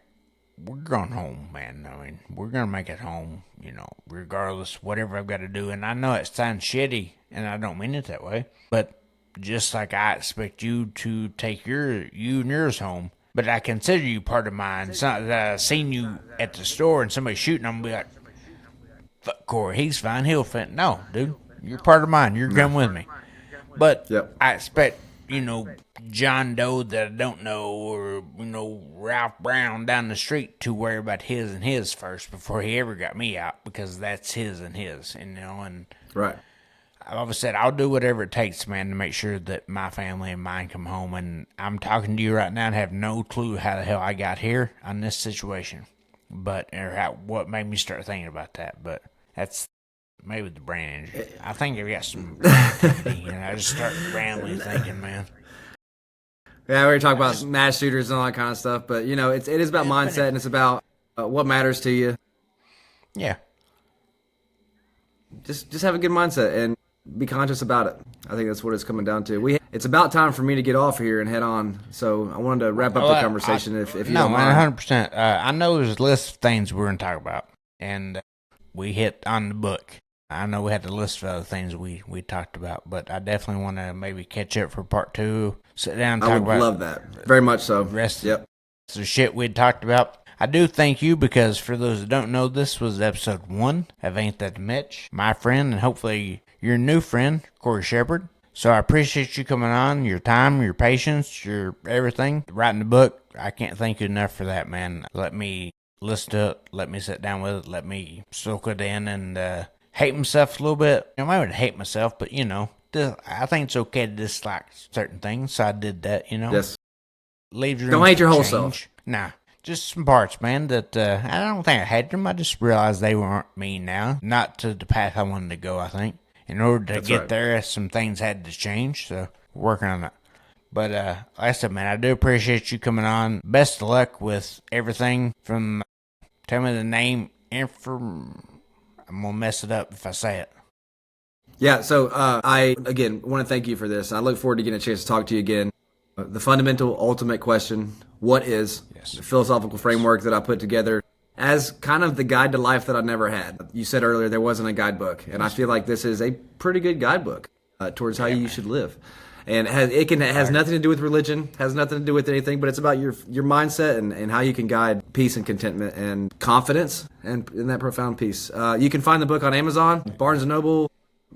we're going home, man. I mean, we're going to make it home, regardless, whatever I've got to do. And I know it sounds shitty, and I don't mean it that way. But just like I expect you to take you and yours home, but I consider you part of mine. It's not that I've seen you at the store and somebody shooting, I'm going to be like, fuck Corey, he's fine, he'll fit. No, dude, you're part of mine. You're coming with me. But Yep. I expect, John Doe that I don't know, or, Ralph Brown down the street to worry about his and his first before he ever got me out, because that's his and his, and Right. I've always said I'll do whatever it takes, man, to make sure that my family and mine come home. And I'm talking to you right now and have no clue how the hell I got here on this situation, what made me start thinking about that. But that's maybe the brain injury. I think I've got some activity, I just start randomly thinking, man. Yeah, we were talking about mass shooters and all that kind of stuff, but it is about mindset, and it's about what matters to you. Yeah. Just have a good mindset and be conscious about it. I think that's what it's coming down to. It's about time for me to get off here and head on. So I wanted to wrap up the conversation if you don't mind. No, 100%. I know there's a list of things we're going to talk about, and we hit on the book. I know we had a list of other things we talked about, but I definitely want to maybe catch up for part 2. Sit down and talk about. I would love that. Very much so. Rest of the shit we'd talked about. I do thank you, because for those that don't know, this was episode 1 of Ain't That Mitch, my friend, and hopefully your new friend, Corey Shepard. So I appreciate you coming on, your time, your patience, your everything. Writing the book, I can't thank you enough for that, man. Let me listen to it, let me sit down with it, let me soak it in, and hate myself a little bit. I might hate myself, but I think it's okay to dislike certain things, so I did that, Yes. Leave room Don't hate your for whole change. self. Nah, just some parts, man, that I don't think I hated them. I just realized they weren't me now. Not to the path I wanted to go, I think. In order to get there, some things had to change, so working on that. But like I said, man, I do appreciate you coming on. Best of luck with everything from, tell me the name, I'm going to mess it up if I say it. Yeah, so I, again, want to thank you for this. I look forward to getting a chance to talk to you again. The fundamental, ultimate question, what is the philosophical framework that I put together as kind of the guide to life that I never had. You said earlier there wasn't a guidebook, and I feel like this is a pretty good guidebook towards how you should live. And it has nothing to do with religion, has nothing to do with anything, but it's about your mindset and how you can guide peace and contentment and confidence and in that profound peace. You can find the book on Amazon, Barnes & Noble,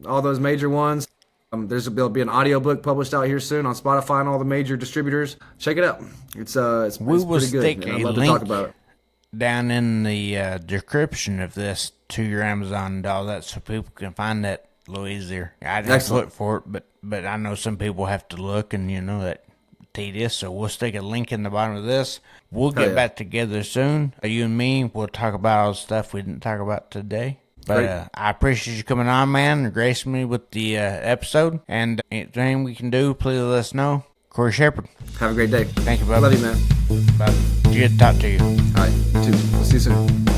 all those major ones. There'll be an audiobook published out here soon on Spotify and all the major distributors. Check it out. It's We will pretty good. stick And I'd a love to link talk about it. down in the description of this to your Amazon and all that, so people can find that a little easier. I didn't have to look for it, but I know some people have to look, and that tedious. So we'll stick a link in the bottom of this. We'll get back together soon. You and me, we'll talk about all the stuff we didn't talk about today. But I appreciate you coming on, man, and gracing me with the episode. And anything we can do, please let us know. Corey Shepard. Have a great day. Thank you, bud. Love you, man. Bye. Good to talk to you. All right, you too. We'll see you soon.